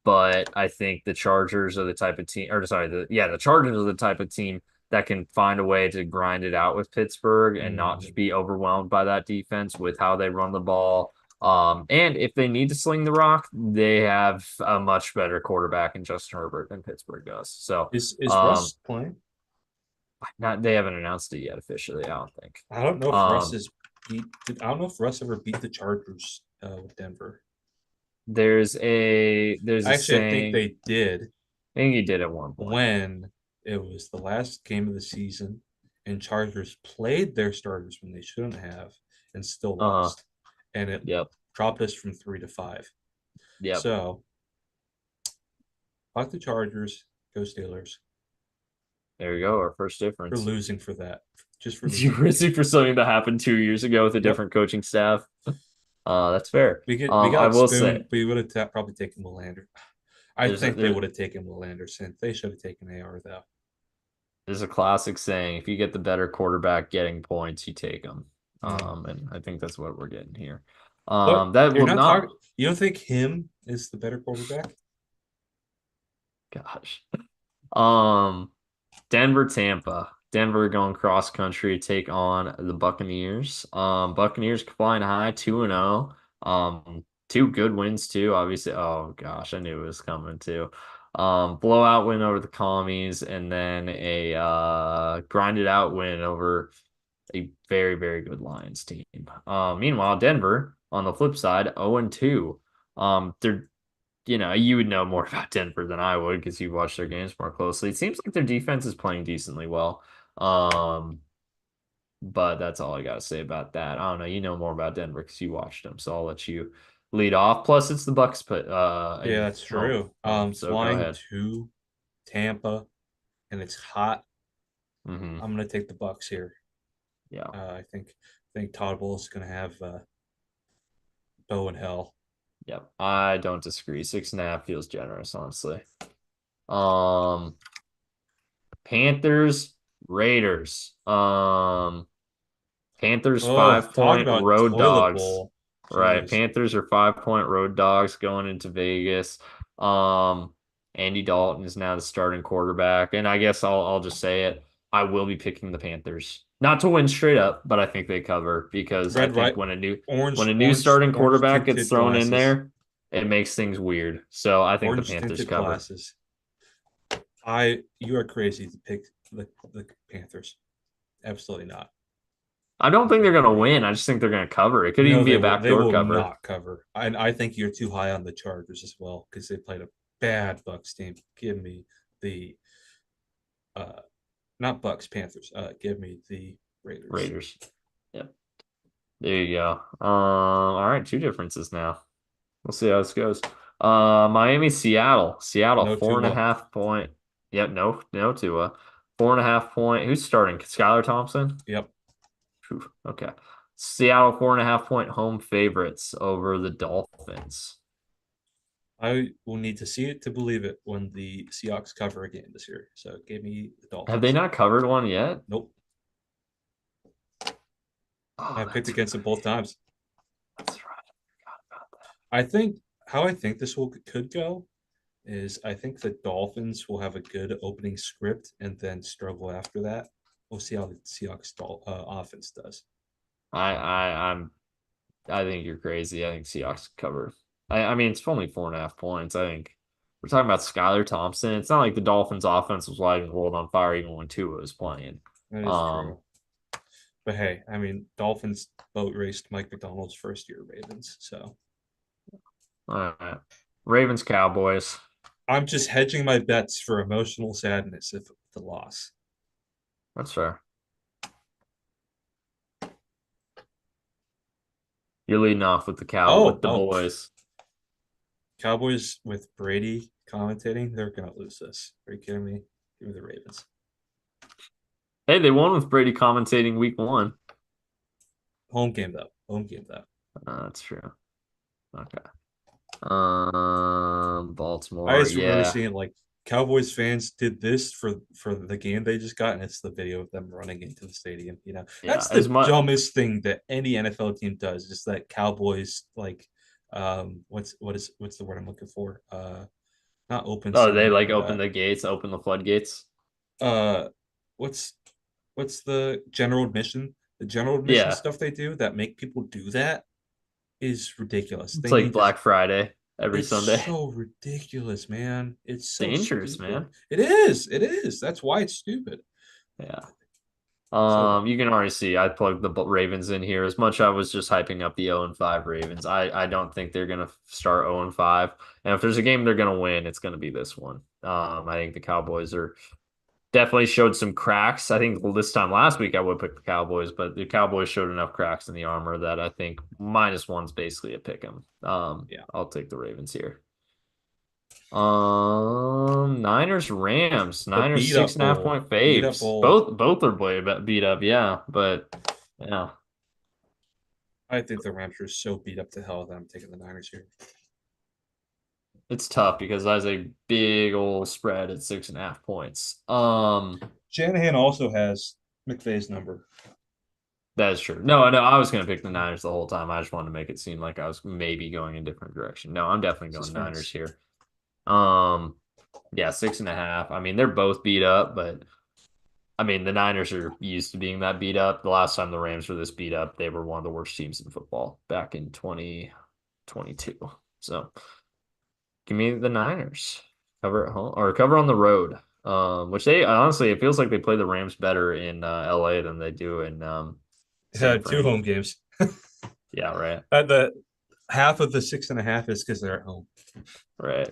but I think the Chargers are the type of team, or sorry, the Chargers are the type of team that can find a way to grind it out with Pittsburgh and not just Mm. be overwhelmed by that defense with how they run the ball. And if they need to sling the rock, they have a much better quarterback in Justin Herbert than Pittsburgh does. So, Is Russ playing? not they haven't announced it yet officially, I don't think. I don't know if Russ Um, is beat. I don't know if Russ ever beat the Chargers with Denver. there's a Actually, I think saying. they did I think he did at one point. when it was the last game of the season, and Chargers played their starters when they shouldn't have, and still Uh-huh. lost, and it Yep. dropped us from 3-5. Yep. So, fuck the Chargers, go Steelers. There you go. Our first For difference. losing for that, just for You losing were that game. rooting for something that happened 2 years ago with a Yep, different coaching staff. That's fair. we I got will say spooned. We would have probably taken Willander. I there's a think they there, would have taken Will Anderson. They should have taken AR though. there's a classic saying: if you get the better quarterback getting points, you take them. Mm. And I think that's what we're getting here. But That you're will not talking. not. You don't think him is the better quarterback? Gosh. Um, Denver, Tampa. Denver going cross country to take on the Buccaneers. Buccaneers flying high, 2-0. Two good wins too, obviously. Oh gosh, I knew it was coming too. Blowout win over the Commies, and then a grinded out win over a very, very good Lions team. Meanwhile, Denver on the flip side, 0-2. They're you would know more about Denver than I would because you watch their games more closely. It seems like their defense is playing decently well. Um, but that's all I got to say about that. I don't know. You know more about Denver because you watched them, so I'll let you lead off. Plus, it's the Bucks put Yeah, in that's true. home. So go Flying ahead. to Tampa and it's hot. Hmm. I'm gonna take the Bucks here. Yeah. I think Todd Bowles is gonna have Bow and Hell. Yep. I don't disagree. 6.5 feels generous, honestly. Um, Panthers, Raiders. Panthers Oh, five talk point about road toilet dogs. bowl. Right. Jeez. Panthers are 5 point road dogs going into Vegas. Um, Andy Dalton is now the starting quarterback. And I guess I'll just say it. I will be picking the Panthers. Not to win straight up, but I think they cover because I Red, think right, when orange, a new orange, starting orange quarterback gets tinted thrown in glasses. there, it makes things weird. So I think the Orange Panthers tinted cover. glasses. You are crazy to pick the Panthers. Absolutely not. I don't think they're gonna Absolutely win. not. I just think they're gonna cover. It could No, even be they a will. They backdoor will cover. not cover. I think you're too high on the Chargers as well because they played a bad Bucks team. Give me the uh, not Bucks Panthers. Give me the Raiders. Raiders. Yep. There you go. All right, two differences now. We'll see how this goes. Miami, Seattle. Seattle, No four and a Tua. half point. Yep, no Tua. 4.5 point. Who's starting? Skylar Thompson? Yep. Phew, okay. Seattle, 4.5 point home favorites over the Dolphins. I will need to see it to believe it when the Seahawks cover again this year. So give me the Have they Dolphins. not covered one yet? Nope. Oh, I picked that's against them both right. times. That's right. I forgot about I think how I think this will could go is I think the Dolphins will have a good opening script and then struggle after that. We'll see how the Seahawks offense does. that. I think you're crazy. I think Seahawks cover. I mean, it's only 4.5 points. I think we're talking about Skylar Thompson. It's not like the Dolphins' offense was lighting the world on fire even when Tua was playing. That is Um, true. But hey, I mean, Dolphins boat raced Mike McDonald's first year Ravens. So all right. Ravens, Cowboys. I'm just hedging my bets for emotional sadness if the loss. That's fair. You're leading off with Oh, with the oh, boys. Cowboys with Brady commentating, they're gonna lose this. Are you kidding me? Give me the Ravens. Hey, they won with Brady commentating week one. Home game though. Home game though. That's true. Okay. I Baltimore. just remember Yeah. seeing like Cowboys fans did this for the game they just got, and it's the video of them running into the stadium. Yeah. That's As the much. dumbest thing that any NFL team does. Just that Cowboys like, what's the word I'm looking for? Not open Oh, they sign. like open the gates, open the floodgates. Uh, what's what's the general admission? The general admission Yeah. stuff they do that make people do that is ridiculous. It's They like need to. Black Friday every It's Sunday. so ridiculous, man. It's so Dangerous, stupid. man. It is. It is. That's why it's stupid. Yeah. So dumb. You can already see I plugged the Ravens in here. As much I was just hyping up the 0-5 Ravens. I don't think they're gonna start 0-5. And if there's a game they're gonna win, it's gonna be this one. I think the Cowboys are definitely showed some cracks. I think this time last week I would pick the Cowboys, but the Cowboys showed enough cracks in the armor that I think -1's basically a pick 'em. Yeah. I'll take the Ravens here. Niners Rams. The Niners beat six up and a half bowl. point Beat up faves. bowl. Both are beat up, yeah. But yeah, I think the Rams are so beat up to hell that I'm taking the Niners here. it's tough because that's a big old spread at 6.5 points. Shanahan also has McVay's number. That is true. No, no, I was gonna pick the Niners the whole time. I just wanted to make it seem like I was maybe going a different direction. No, I'm definitely This is going Niners fans. here. Um, yeah, 6.5. I mean, they're both beat up, but I mean, the Niners are used to being that beat up. The last time the Rams were this beat up, they were one of the worst teams in football back in 2022. So give me the Niners. Cover at home or cover on the road. Which they honestly, it feels like they play the Rams better in LA than they do in San Two Fran. home games. Yeah, right. The half of the 6.5 is because they're at home. Right.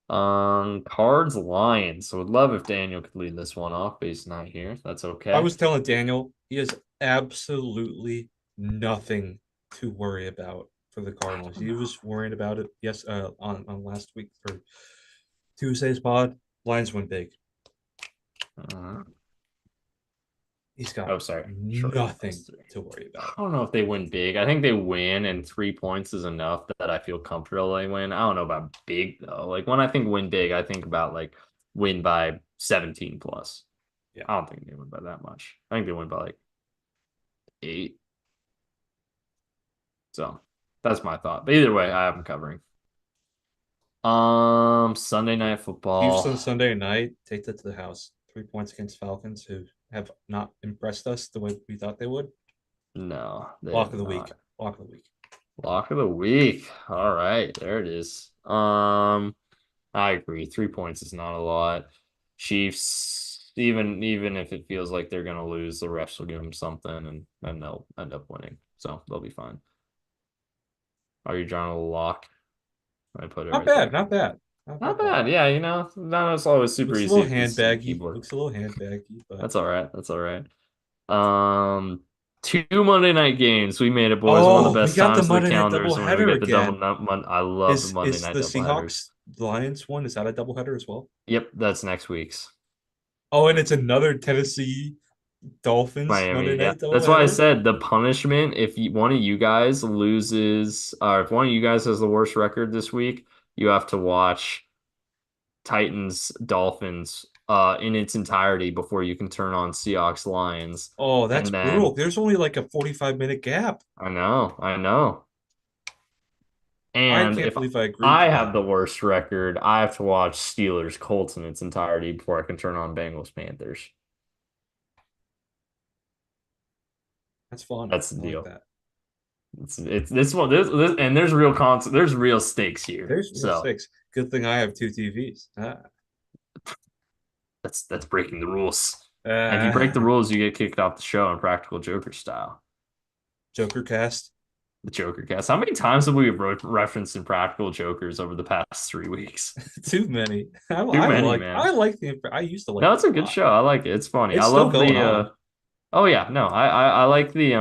Cards Lions. So would love if Daniel could lead this one off, but he's not here. That's I okay. was telling Daniel he has absolutely nothing to worry about for the I Cardinals. don't He know. was worried about it on last week for Tuesday's pod. Lions win big. Uh, He's got oh, sorry. Short nothing three. to worry I about. don't know if they win big. I think they win, and 3 points is enough that I feel comfortable they win. I don't know about big though. Like when I think win big, I think about like win by 17 plus. Yeah. I don't think they win by that much. I think they win by like 8. So that's my thought. But either way, I have them covering. Sunday night football. Houston Sunday night, take that to the house. 3 points against Falcons, who have not impressed us the way we thought they would. No, they Lock have of the week. not. Lock of the week. Lock of the week. All right, there it is. I agree. 3 points is not a lot. Chiefs, even if it feels like they're gonna lose, the refs will give them something, and they'll end up winning. So they'll be fine. Are you trying to lock? I put it Not right bad. there. Not bad. Not Not bad at all. bad. Yeah, not it's always super Looks a easy little if it's in the handbaggy. keyboard. Looks a little handbaggy, but That's all right. That's all right. Um, two Monday night games. We made it, boys. One of the oh, we best got the times of the Monday night calendar is when we doubleheader get the double. again. I love the Monday Is night the doubleheaders. Seahawks Lions one? Is that a doubleheader as well? Yep, that's next week's. Oh, and it's another Tennessee Dolphins Monday Miami, yeah. night That's why I doubleheader. said the punishment if one of you guys loses, or if one of you guys has the worst record this week, you have to watch Titans Dolphins in its entirety before you can turn on Seahawks Lions. Oh, that's And then brutal. There's only like a 45-minute gap. I know, I know. I And can't if believe I agreed I to have that. the worst record, I have to watch Steelers Colts in its entirety before I can turn on Bengals Panthers. That's fun. That's the I like deal. that. It's this one and there's real stakes here. There's real So stakes. Good thing I have two TVs. that's breaking the rules. And if you break the Uh, rules, you get kicked off the show in Practical Joker style. Joker cast. The Joker cast. How many times have we referenced Impractical Jokers over the past 3 weeks? Too many. Too many, man. I used to like No, it it's a a good lot. show. I like it. It's funny. I It's still love going the on. oh yeah, no, I like the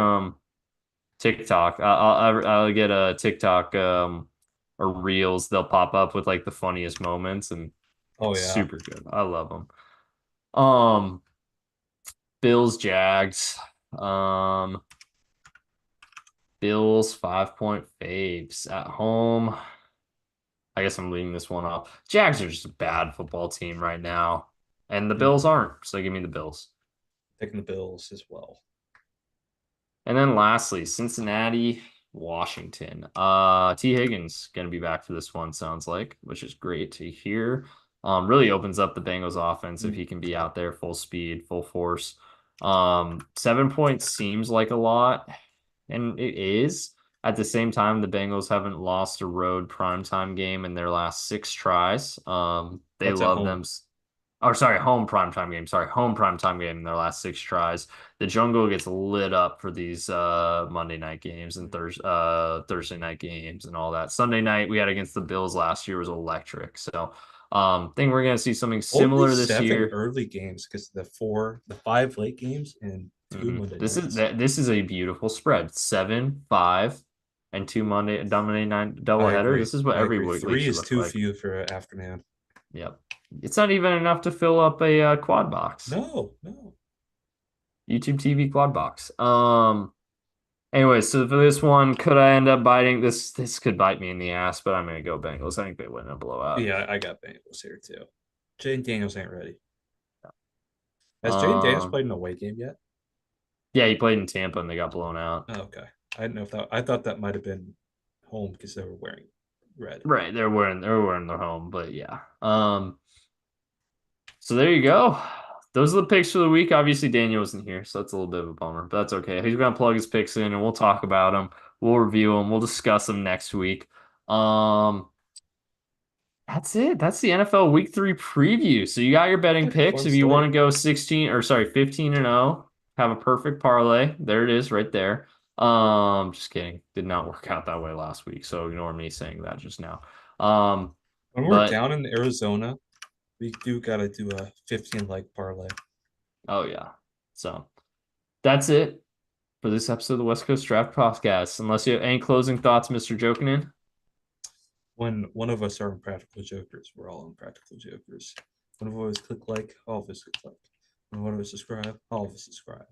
TikTok. I'll get a TikTok or reels. They'll pop up with like the funniest moments and Oh yeah. super good. I love them. Um, Bills Jags. Um, Bills 5-point faves at home. I guess I'm leaving this one off. Jags are just a bad football team right now, and the Bills Mhm. aren't. So give me the Bills. Picking the Bills as well. And then lastly, Cincinnati, Washington. T. Higgins gonna be back for this one, sounds like, which is great to hear. Really opens up the Bengals offense if Mm. he can be out there full speed, full force. 7 points seems like a lot, and it is. At the same time, the Bengals haven't lost a road primetime game in their last 6 tries. They That's at love home. them. Or sorry, home primetime game. Sorry, home primetime game in their last 6 tries. The jungle gets lit up for these Monday night games and Thursday night games and all that. Sunday night we had against the Bills last year was electric. So think we're gonna see something Only similar this 7 year. early games because the 5 late games and two Monday nights. This is a beautiful spread. 7, 5, and 2 Monday night I doubleheader. agree. This is what I every agree. week Three should is look too like. few for afternoon. Yep. It's not even enough to fill up a quad box. No, no. YouTube TV quad box. Anyway, so for this one, could I end up biting this? This could bite me in the ass, but I'm gonna go Bengals. I think they win a blowout. Yeah, I got Bengals here too. Jane Daniels ain't ready. Has Jane Daniels Um, played an away game yet? yeah, he played in Tampa and they got blown out. Oh, okay. I didn't know if that. I thought that might have been home because they were wearing red. Right, they're wearing their home, but yeah. So there you go. Those are the picks for the week. Obviously, Daniel wasn't here, so that's a little bit of a bummer, but that's okay. He's gonna plug his picks in, and we'll talk about them. We'll review them. We'll discuss them next week. Um, That's it. That's the NFL Week 3 preview. So you got your betting Yeah, picks. fun If you want slate. to go 16 or sorry, 15 and 0, have a perfect parlay. There it is right there. Just kidding. Did not work out that way last week. So ignore me saying that just now. Um, When we're but down in Arizona, we do got to do a 15 leg parlay. oh yeah. So that's it for this episode of the West Coast Draft Podcast. Unless you have any closing thoughts, Mr. Jokinen. When one of us are impractical jokers, we're all impractical jokers. One of us click like, all of us click like. When one of us subscribe, all of us subscribe.